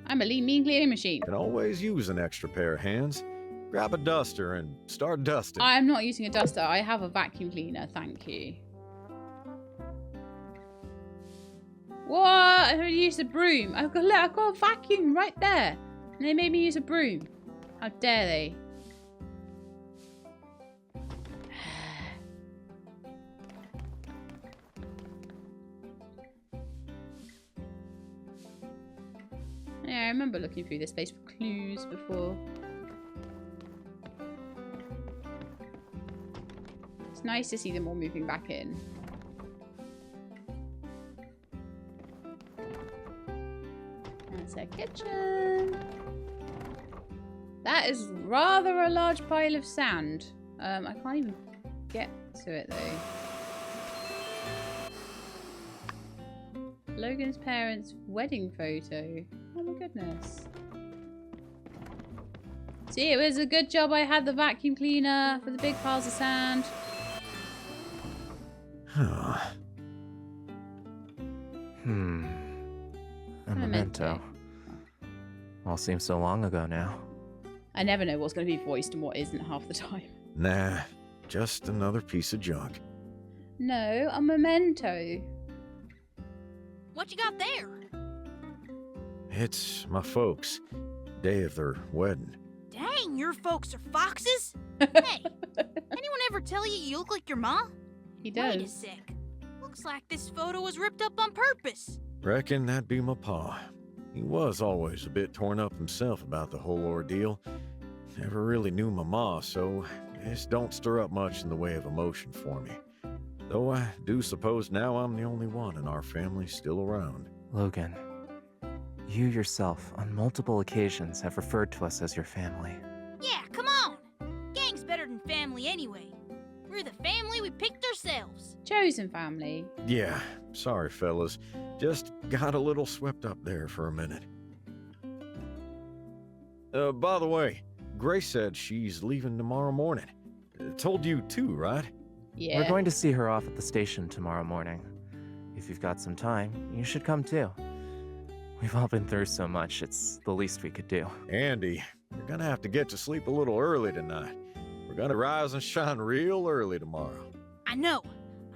I'm a lean, mean cleaning machine. Can always use an extra pair of hands. Grab a duster and start dusting. I'm not using a duster. I have a vacuum cleaner. Thank you. What? I already used a broom. I've got a vacuum right there. And they made me use a broom. How dare they? Yeah, I remember looking through this place for clues before. It's nice to see them all moving back in. That's our kitchen. That is rather a large pile of sand. I can't even get to it though. Logan's parents' wedding photo. Oh my goodness. See, it was a good job I had the vacuum cleaner for the big piles of sand. A memento. All seems so long ago now. I never know what's going to be voiced and what isn't half the time. Nah, just another piece of junk. No, a memento. What you got there? It's my folks. Day of their wedding. Dang, your folks are foxes? Hey, anyone ever tell you look like your ma? He does. Wait a sec. Looks like this photo was ripped up on purpose. Reckon that'd be my pa. He was always a bit torn up himself about the whole ordeal. Never really knew my ma, so this don't stir up much in the way of emotion for me. Though I do suppose now I'm the only one in our family still around. Logan, you yourself on multiple occasions have referred to us as your family. Yeah, come on. Gang's better than family anyway. We're the family we picked ourselves. Chosen family. Yeah, sorry fellas. Just got a little swept up there for a minute. By the way, Grace said she's leaving tomorrow morning. Told you too, right? Yeah. We're going to see her off at the station tomorrow morning. If you've got some time, you should come too. We've all been through so much, it's the least we could do. Andy, you're gonna have to get to sleep a little early tonight. We're gonna rise and shine real early tomorrow. I know.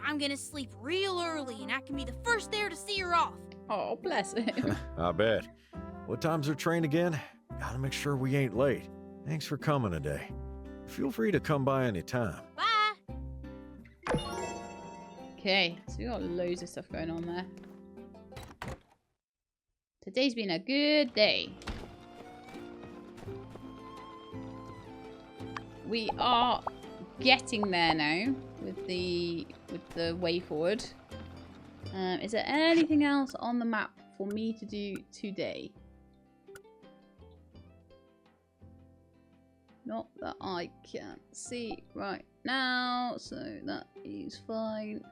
I'm gonna sleep real early and I can be the first there to see her off. Oh, bless him. I bet. What time's her train again? Gotta make sure we ain't late. Thanks for coming today. Feel free to come by any time. Bye. Okay, so we got loads of stuff going on there. Today's been a good day. We are getting there now with the way forward. Is there anything else on the map for me to do today? Not that I can see right now, so that is fine.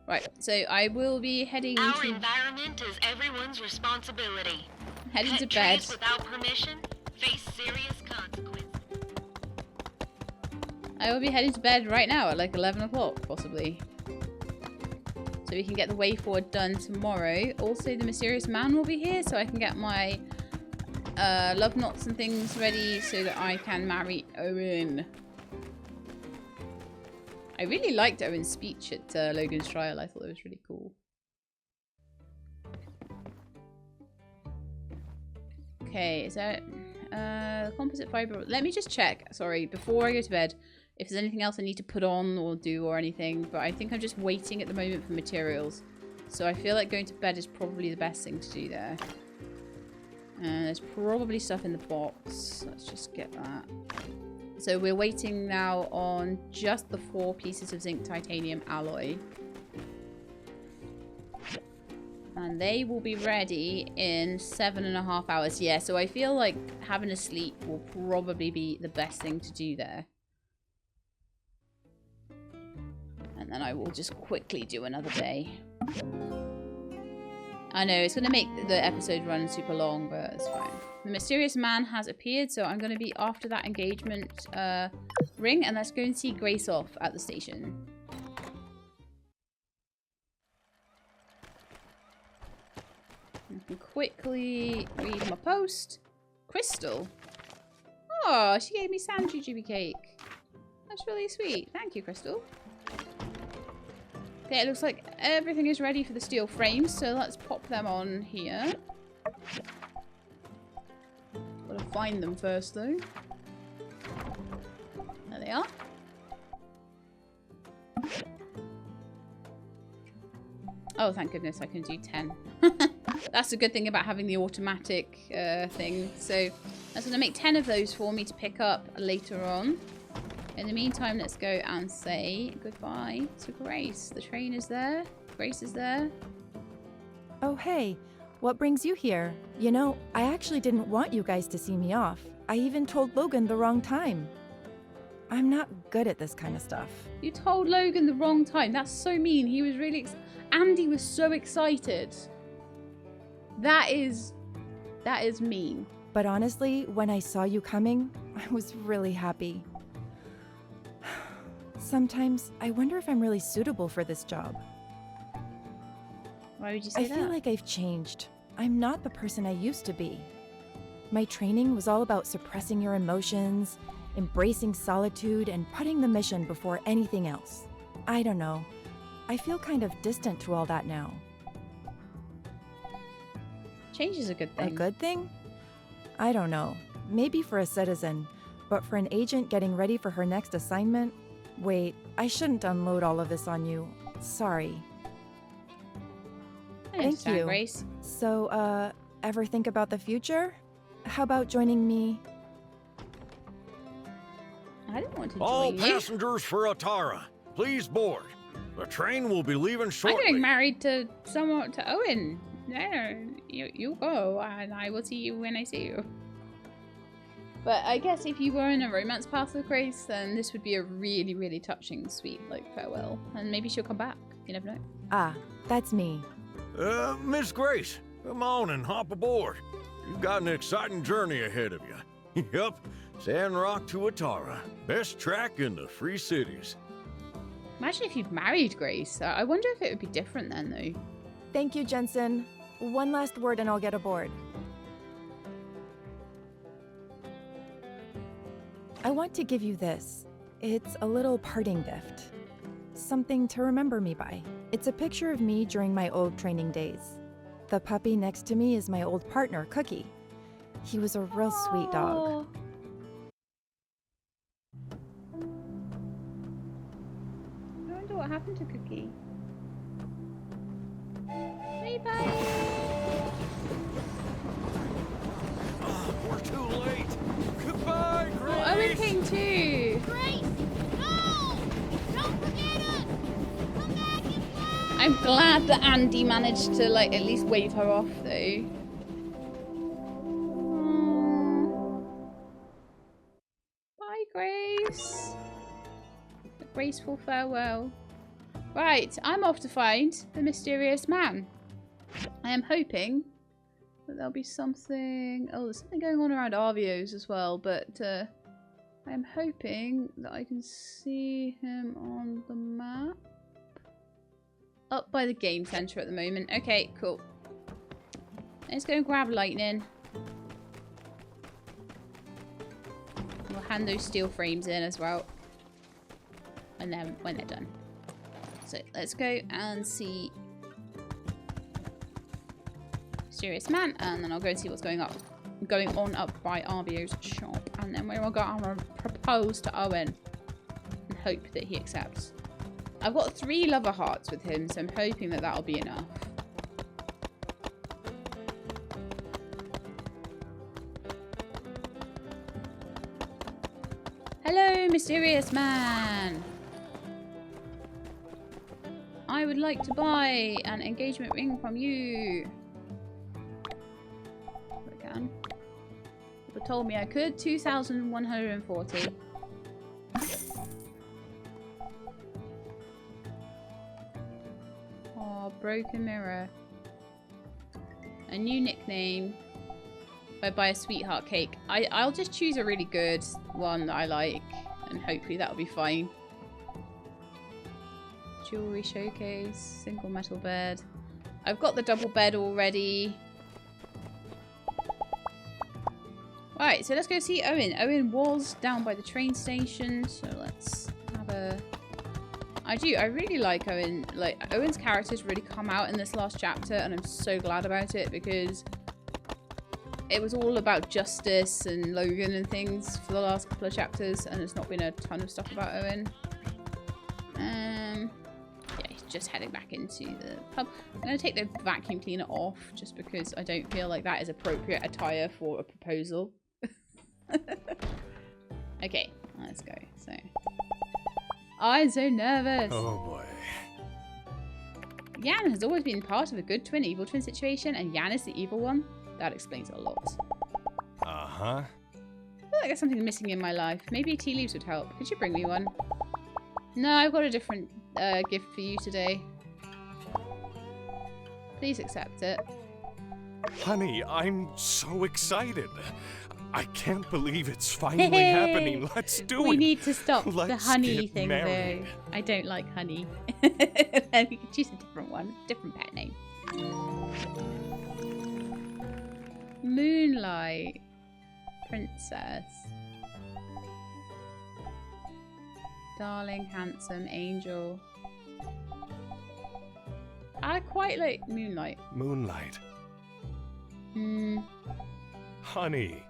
Right, so I will be heading Our to... environment is everyone's responsibility. Heading to Cut bed. trees without permission face serious consequences. I will be heading to bed right now at like 11 o'clock, possibly. So we can get the way forward done tomorrow. Also, the mysterious man will be here, so I can get my love knots and things ready so that I can marry Owen. I really liked Owen's speech at Logan's trial. I thought it was really cool. Okay, is that the composite fiber? Let me just check, sorry, before I go to bed, if there's anything else I need to put on or do or anything. But I think I'm just waiting at the moment for materials. So I feel like going to bed is probably the best thing to do there. There's probably stuff in the box. Let's just get that. So we're waiting now on just the 4 pieces of zinc titanium alloy. And they will be ready in 7.5 hours. Yeah, so I feel like having a sleep will probably be the best thing to do there. And then I will just quickly do another day. I know, it's going to make the episode run super long, but it's fine. The mysterious man has appeared, so I'm going to be after that engagement ring, and let's go and see Grace off at the station. I can quickly read my post. Crystal. Oh, she gave me sand jujube cake. That's really sweet. Thank you, Crystal. Okay, it looks like everything is ready for the steel frames, so let's pop them on here. find them first, though. There they are. Oh, thank goodness I can do 10. That's a good thing about having the automatic thing. So that's going to make 10 of those for me to pick up later on. In the meantime, let's go and say goodbye to Grace. The train is there. Grace is there. Oh, hey. What brings you here? You know, I actually didn't want you guys to see me off. I even told Logan the wrong time. I'm not good at this kind of stuff. You told Logan the wrong time. That's so mean. He was really... Andy was so excited. That is mean. But honestly, when I saw you coming, I was really happy. Sometimes I wonder if I'm really suitable for this job. Why would you say that? I feel like I've changed. I'm not the person I used to be. My training was all about suppressing your emotions, embracing solitude, and putting the mission before anything else. I don't know. I feel kind of distant to all that now. Change is a good thing. A good thing? I don't know. Maybe for a citizen, but for an agent getting ready for her next assignment? Wait, I shouldn't unload all of this on you. Sorry. Thank you. Grace. So, ever think about the future? How about joining me? I don't want to All join you. passengers for Atara, please board. The train will be leaving shortly. I'm getting married to someone, to Owen. No, you go, and I will see you when I see you. But I guess if you were in a romance path with Grace, then this would be a really, really touching, sweet, like, farewell. And maybe she'll come back. You never know. Ah, that's me. Miss Grace, come on and hop aboard. You've got an exciting journey ahead of you. Yup, Sandrock to Atara. Best track in the Free Cities. Imagine if you'd married Grace. I wonder if it would be different then, though. Thank you, Jensen. One last word and I'll get aboard. I want to give you this. It's a little parting gift. Something to remember me by. It's a picture of me during my old training days. The puppy next to me is my old partner, Cookie. He was a real sweet dog. I wonder what happened to Cookie. Bye bye. Oh, we're too late. Goodbye, Grace. Oh, Owen came too. Grace! No! Don't forget us! Come back and play! I'm glad that Andy managed to, like, at least wave her off, though. Bye, Grace. A graceful farewell. Right, I'm off to find the mysterious man. I am hoping that there'll be something... Oh, there's something going on around Arvio's as well, but I'm hoping that I can see him on the map. Up by the game center at the moment. Okay, cool. Let's go grab Lightning. We'll hand those steel frames in as well. And then when they're done. So let's go and see Mysterious Man, and then I'll go and see what's going on up by Arvio's shop, and then we're gonna propose to Owen and hope that he accepts. I've got 3 lover hearts with him, so I'm hoping that that'll be enough. Hello, Mysterious Man. I would like to buy an engagement ring from you. If I can. People told me I could. 2,140. Oh, broken mirror. A new nickname. If I buy a sweetheart cake. I'll just choose a really good one that I like. And hopefully that'll be fine. Jewelry showcase, single metal bed. I've got the double bed already. Right, so let's go see Owen. Owen was down by the train station, so let's have a... I really like Owen. Like, Owen's character's really come out in this last chapter, and I'm so glad about it because it was all about Justice and Logan and things for the last couple of chapters, and there's not been a ton of stuff about Owen. Yeah, he's just heading back into the pub. I'm going to take the vacuum cleaner off just because I don't feel like that is appropriate attire for a proposal. Okay, let's go. So, I'm so nervous. Oh boy. Yan has always been part of a good twin, evil twin situation, and Yan is the evil one. That explains a lot. Uh-huh. I feel like there's something missing in my life. Maybe tea leaves would help. Could you bring me one? No, I've got a different gift for you today. Please accept it. Honey, I'm so excited. I can't believe it's finally happening. Let's do it. We need to stop the Let's honey get thing, married. though. I don't like honey. Then we can choose a different one. Different pet name. Moonlight. Princess. Darling, handsome, angel. I quite like Moonlight. Moonlight. Hmm. Honey.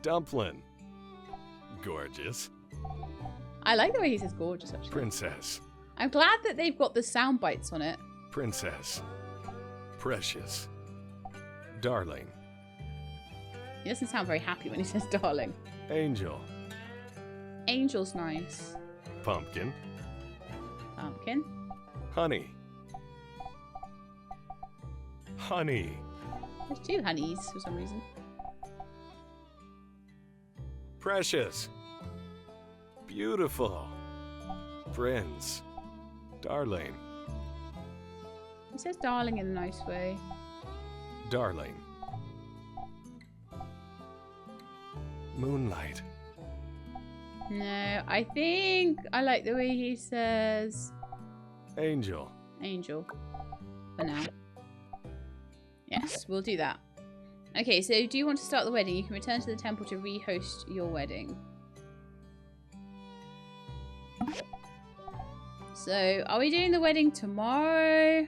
Dumpling. Gorgeous. I like the way he says gorgeous, actually. Princess. I'm glad that they've got the sound bites on it. Princess. Precious. Darling. He doesn't sound very happy when he says darling. Angel. Angel's nice. Pumpkin. Pumpkin. Honey. Honey. There's two honeys for some reason. Precious. Beautiful. Prince. Darling. He says darling in a nice way. Darling. Moonlight. No, I think I like the way he says Angel. angel for now. Yes, we'll do that. Okay, so do you want to start the wedding? You can return to the temple to re-host your wedding. So, are we doing the wedding tomorrow?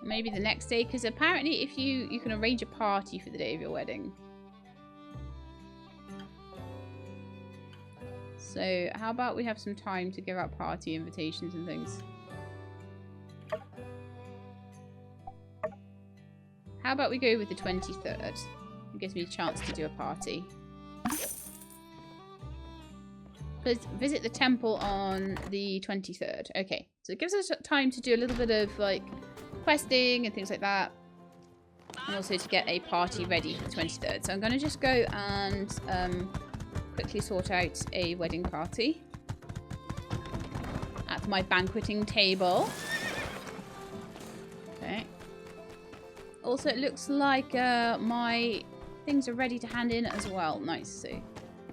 Maybe the next day? Because apparently if you can arrange a party for the day of your wedding. So, how about we have some time to give out party invitations and things? How about we go with the 23rd? It gives me a chance to do a party. Please visit the temple on the 23rd. Okay, so it gives us time to do a little bit of like questing and things like that. And also to get a party ready for the 23rd. So I'm going to just go and quickly sort out a wedding party at my banqueting table. Okay. Also, it looks like my things are ready to hand in as well. Nice. So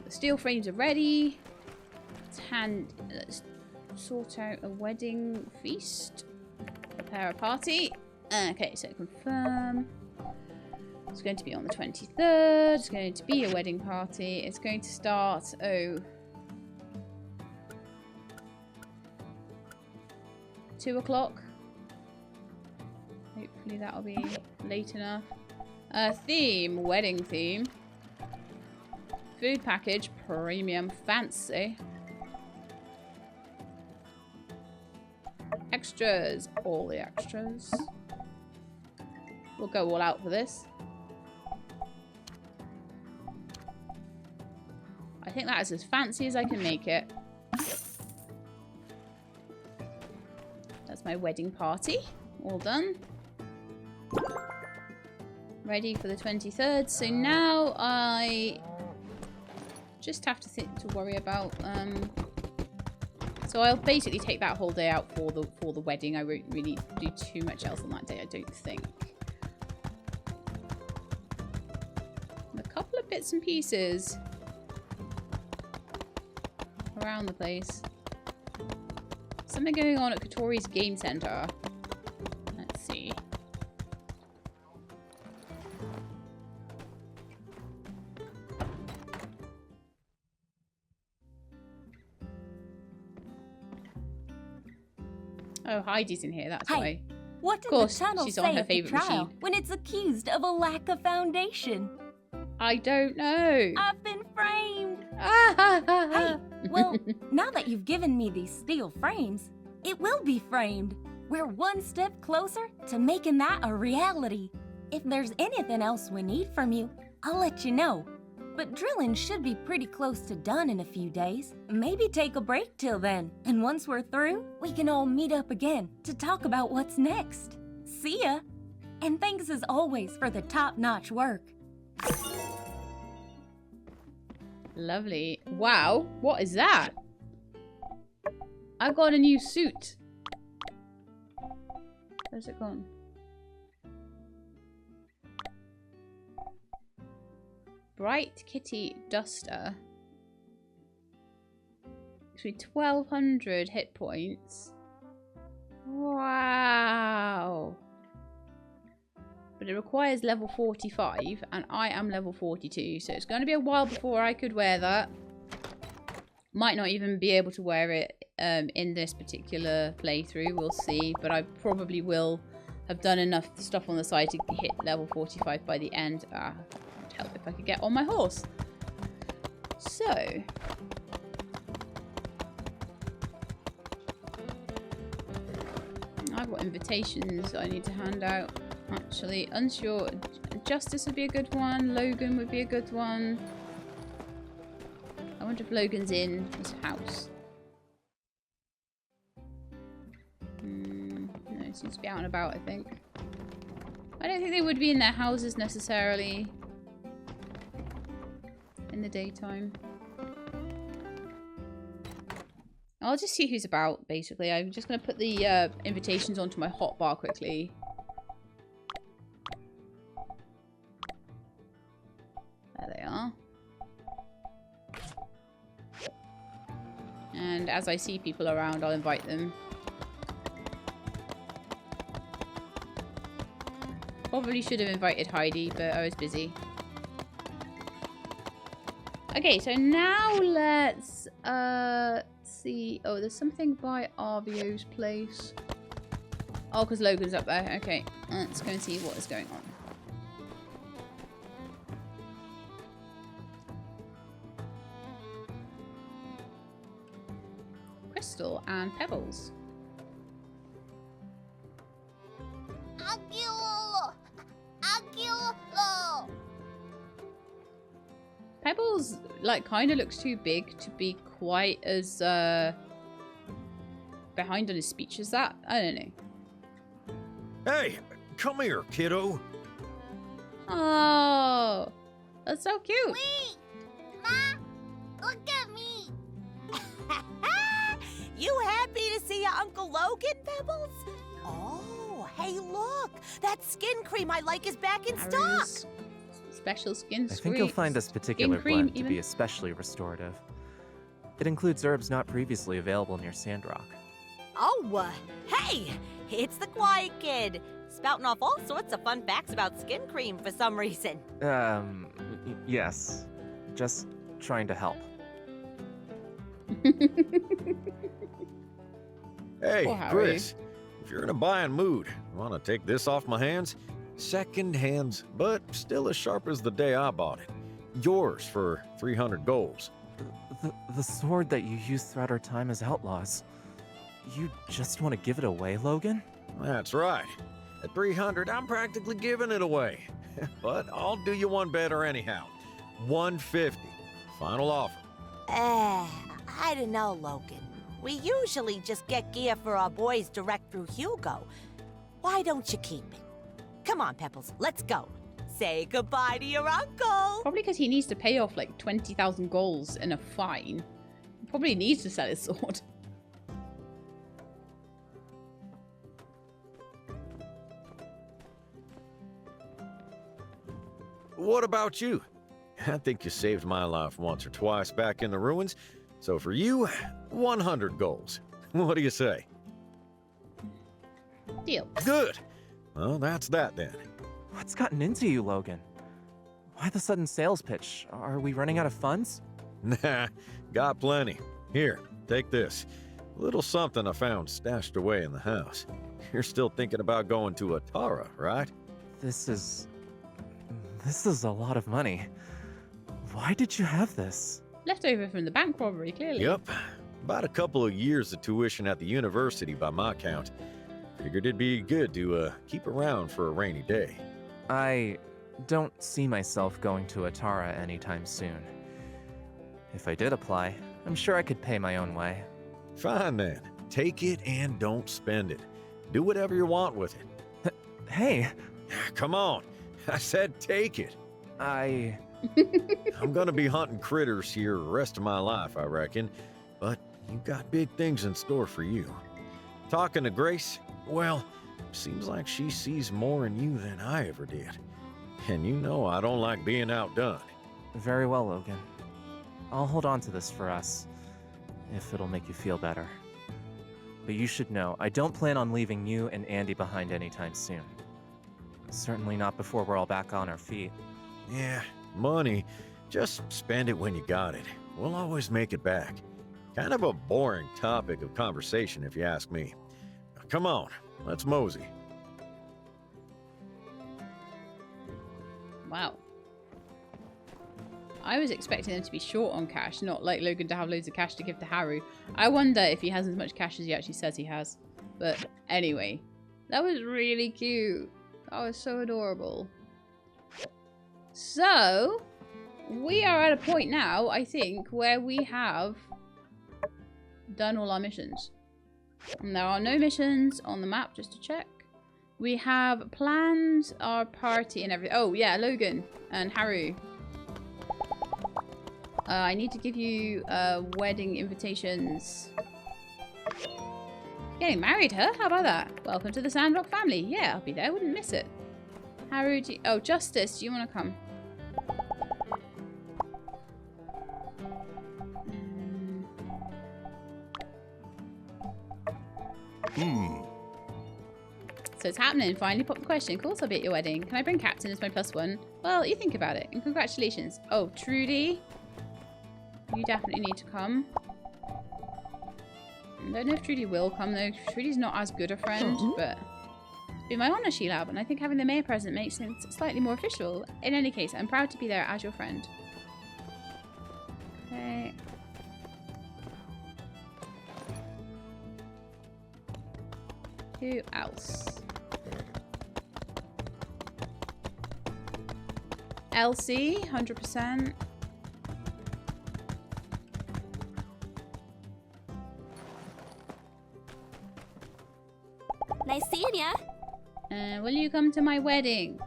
the steel frames are ready. Let's sort out a wedding feast. Prepare a party. Okay, so confirm. It's going to be on the 23rd. It's going to be a wedding party. It's going to start, 2 o'clock. Hopefully that'll be late enough. Theme, wedding theme. Food package, premium, fancy. Extras, all the extras. We'll go all out for this. I think that is as fancy as I can make it. That's my wedding party. All done. Ready for the 23rd. So now I just have to worry about so I'll basically take that whole day out for the wedding. I won't really do too much else on that day, I don't think. And a couple of bits and pieces around the place. Something going on at Katori's Game Center. Let's see. Oh, Heidi's in here, that's Hi. why. What did course, the tunnel she's say on her at the favourite trial machine. when it's accused of a lack of foundation? I don't know. I've been framed. Hey, Hey, well, now that you've given me these steel frames, it will be framed. We're one step closer to making that a reality. If there's anything else we need from you, I'll let you know. But drilling should be pretty close to done in a few days. Maybe take a break till then, and once we're through, we can all meet up again to talk about what's next. See ya! And thanks as always for the top-notch work. Lovely. Wow, what is that? I got a new suit. Where's it gone? Bright Kitty Duster. Between 1200 hit points. Wow. But it requires level 45 and I am level 42, so it's going to be a while before I could wear that. Might not even be able to wear it in this particular playthrough, we'll see, but I probably will have done enough stuff on the side to hit level 45 by the end. It'd help if I could get on my horse. So I've got invitations I need to hand out. Actually, unsure. Justice would be a good one. Logan would be a good one. I wonder if Logan's in his house. No, he seems to be out and about, I think. I don't think they would be in their houses necessarily in the daytime. I'll just see who's about, basically. I'm just going to put the invitations onto my hotbar quickly. There they are. And as I see people around, I'll invite them. Probably should have invited Heidi, but I was busy. Okay, so now let's see. Oh, there's something by Arvio's place. Oh, because Logan's up there. Okay, let's go and see what is going on. Crystal and Pebbles. Pebbles, like, kind of looks too big to be quite as behind on his speech as that. I don't know. Hey, come here, kiddo. Oh, that's so cute. Wait! Ma! Look at me! You happy to see your Uncle Logan, Pebbles? Oh, hey, look! That skin cream I like is back in stock! Special skin I think you'll find this particular blend to be especially restorative. It includes herbs not previously available near Sandrock. Oh, hey! It's the quiet kid, spouting off all sorts of fun facts about skin cream for some reason. Yes. Just trying to help. Hey, Chris, if you're in a buying mood, want to take this off my hands? Second hands, but still as sharp as the day I bought it. Yours for 300 golds. The sword that you used throughout our time as outlaws. You just want to give it away, Logan? That's right. At 300, I'm practically giving it away. But I'll do you one better anyhow. 150. Final offer. I don't know, Logan. We usually just get gear for our boys direct through Hugo. Why don't you keep it? Come on, Pebbles, let's go. Say goodbye to your uncle. Probably because he needs to pay off like 20,000 golds in a fine. He probably needs to sell his sword. What about you? I think you saved my life once or twice back in the ruins. So for you, 100 golds. What do you say? Deal. Good. Well, that's that then. What's gotten into you, Logan? Why the sudden sales pitch? Are we running out of funds? Nah, got plenty. Here, take this. A little something I found stashed away in the house. You're still thinking about going to Atara, right? This is a lot of money. Why did you have this? Leftover from the bank robbery, clearly. Yep. About a couple of years of tuition at the university by my count. Figured it'd be good to keep around for a rainy day. I don't see myself going to Atara anytime soon. If I did apply, I'm sure I could pay my own way. Fine then. Take it and don't spend it. Do whatever you want with it. Hey! Come on. I said take it. I'm gonna be hunting critters here the rest of my life, I reckon. But you've got big things in store for you. Talking to Grace, well, seems like she sees more in you than I ever did. And you know I don't like being outdone. Very well, Logan. I'll hold on to this for us, if it'll make you feel better. But you should know, I don't plan on leaving you and Andy behind anytime soon. Certainly not before we're all back on our feet. Yeah, money. Just spend it when you got it. We'll always make it back. Kind of a boring topic of conversation, if you ask me. Come on, let's mosey. Wow. I was expecting them to be short on cash, not like Logan to have loads of cash to give to Haru. I wonder if he has as much cash as he actually says he has. But anyway, that was really cute. That was so adorable. So, we are at a point now, I think, where we have done all our missions. And there are no missions on the map, just to check. We have planned our party and everything. Oh, yeah, Logan and Haru. I need to give you wedding invitations. Getting married, huh? How about that? Welcome to the Sandrock family. Yeah, I'll be there. Wouldn't miss it. Haru, oh, Justice, do you want to come? So it's happening. Finally popped the question. Of course I'll be at your wedding. Can I bring Captain as my +1? Well, you think about it. And congratulations. Oh, Trudy. You definitely need to come. I don't know if Trudy will come though. Trudy's not as good a friend, but it'd be my honour, Sheila. And I think having the mayor present makes things slightly more official. In any case, I'm proud to be there as your friend. Okay. Who else? Elsie, 100%. Nice seeing ya. Will you come to my wedding?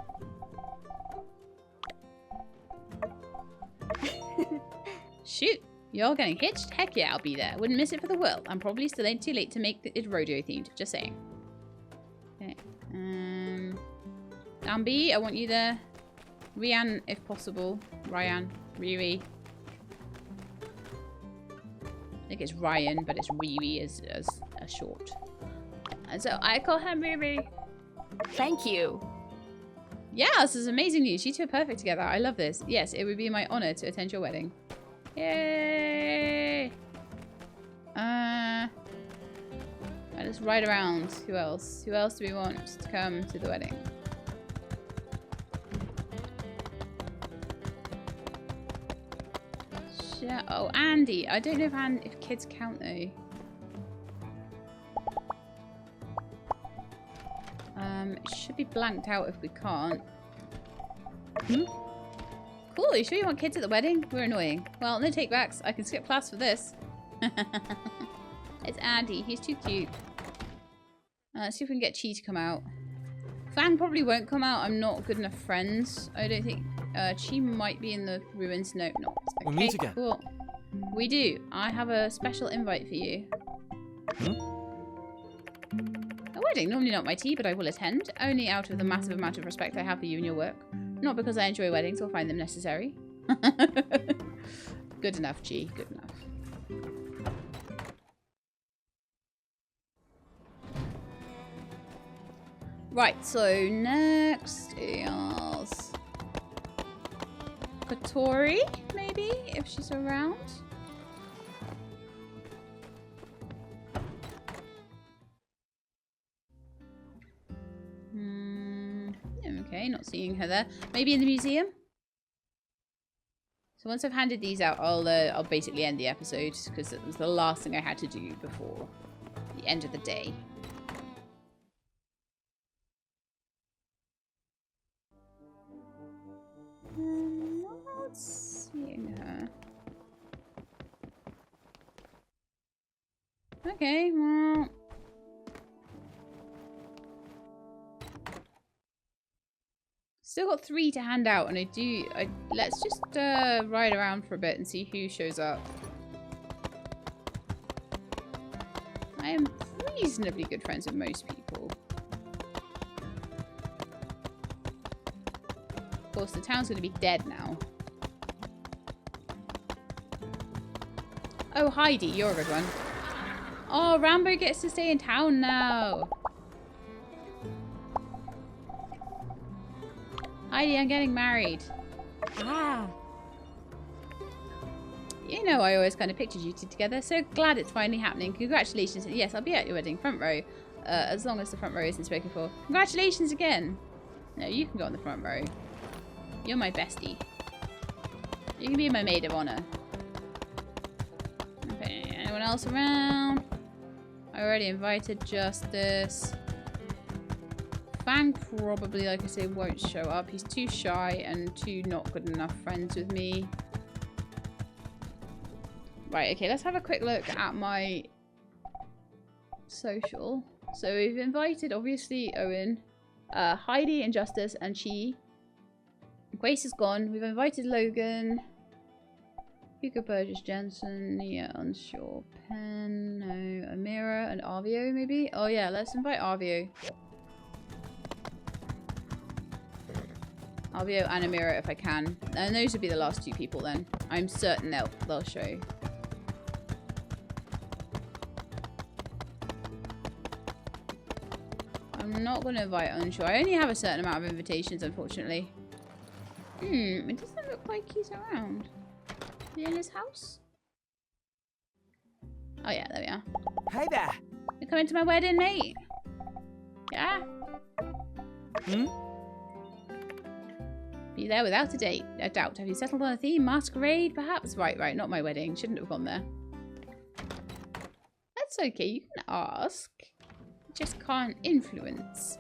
Shoot, you're getting hitched? Heck yeah, I'll be there. Wouldn't miss it for the world. I'm probably still too late to make it rodeo themed. Just saying. Okay. Ambi, I want you there. Rian, if possible. Ryan. Riri. I think it's Ryan, but it's Riri as a short. And so I call her Riri. Thank you. Yeah, this is amazing news. You two are perfect together. I love this. Yes, it would be my honor to attend your wedding. Yay! Let's ride around. Who else? Who else do we want to come to the wedding? Oh, Andy. I don't know if kids count though. It should be blanked out if we can't. Cool, are you sure you want kids at the wedding? We're annoying. Well, no takebacks. I can skip class for this. It's Andy. He's too cute. Let's see if we can get Chi to come out. Fang probably won't come out. I'm not good enough friends. I don't think... Chi might be in the ruins. No, not. Okay, we'll meet again. Cool. We do. I have a special invite for you. A wedding, normally not my tea, but I will attend. Only out of the massive amount of respect I have for you and your work. Not because I enjoy weddings or find them necessary. Good enough, G. Good enough. Right, so next is Katori, maybe, if she's around. not seeing her there. Maybe in the museum? So once I've handed these out, I'll basically end the episode because it was the last thing I had to do before the end of the day. Not seeing her. Okay, well... Still got 3 to hand out, and let's just ride around for a bit and see who shows up. I am reasonably good friends with most people. Of course, the town's going to be dead now. Oh, Heidi, you're a good one. Oh, Rambo gets to stay in town now. Heidi, I'm getting married. Ah. You know, I always kind of pictured you two together. So glad it's finally happening. Congratulations. Yes, I'll be at your wedding. Front row. As long as the front row isn't spoken for. Congratulations again. No, you can go on the front row. You're my bestie. You can be my maid of honor. Okay, anyone else around? I already invited Justice. Fang probably, like I say, won't show up. He's too shy and too not good enough friends with me. Right, okay, let's have a quick look at my social. So we've invited, obviously, Owen, Heidi and Justice and Chi. Grace is gone. We've invited Logan. Hugo Burgess Jensen. Yeah, unsure. Pen. No. Amira and Arvio, maybe? Oh, yeah, let's invite Arvio. Arvio and Amira if I can. And those would be the last 2 people then. I'm certain they'll show. I'm not going to invite unsure. I only have a certain amount of invitations, unfortunately. It doesn't look like he's around. Is he in his house? Oh yeah, there we are. Hey there. You're coming to my wedding, mate? Yeah? Be there without a doubt. Have you settled on a theme? Masquerade, perhaps? Right, not my wedding. Shouldn't have gone there. That's okay, you can ask. Just can't influence.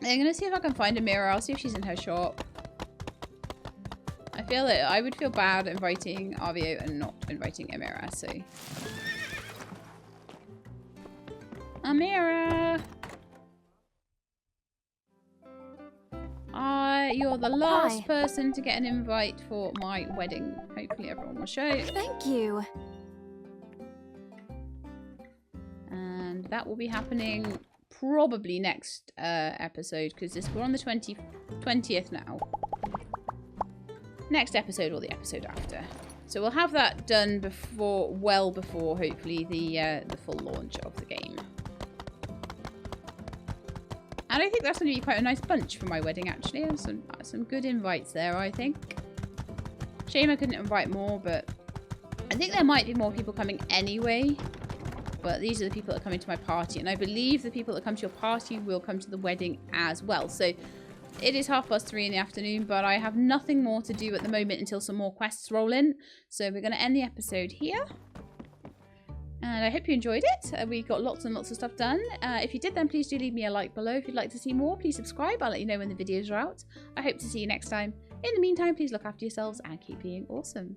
I'm gonna see if I can find Amira. I'll see if she's in her shop. I feel that I would feel bad inviting Arvio and not inviting Amira, so. Amira! You're the last person to get an invite for my wedding. Hopefully everyone will show. Thank you. And that will be happening probably next episode, because we're on the 20th now. Next episode or the episode after. So we'll have that done before, well before, hopefully, the full launch of the game. And I think that's going to be quite a nice bunch for my wedding, actually. There's some good invites there, I think. Shame I couldn't invite more, but I think there might be more people coming anyway. But these are the people that are coming to my party. And I believe the people that come to your party will come to the wedding as well. So it is 3:30 in the afternoon, but I have nothing more to do at the moment until some more quests roll in. So we're going to end the episode here. And I hope you enjoyed it. We got lots and lots of stuff done. If you did, then please do leave me a like below. If you'd like to see more, please subscribe. I'll let you know when the videos are out. I hope to see you next time. In the meantime, please look after yourselves and keep being awesome.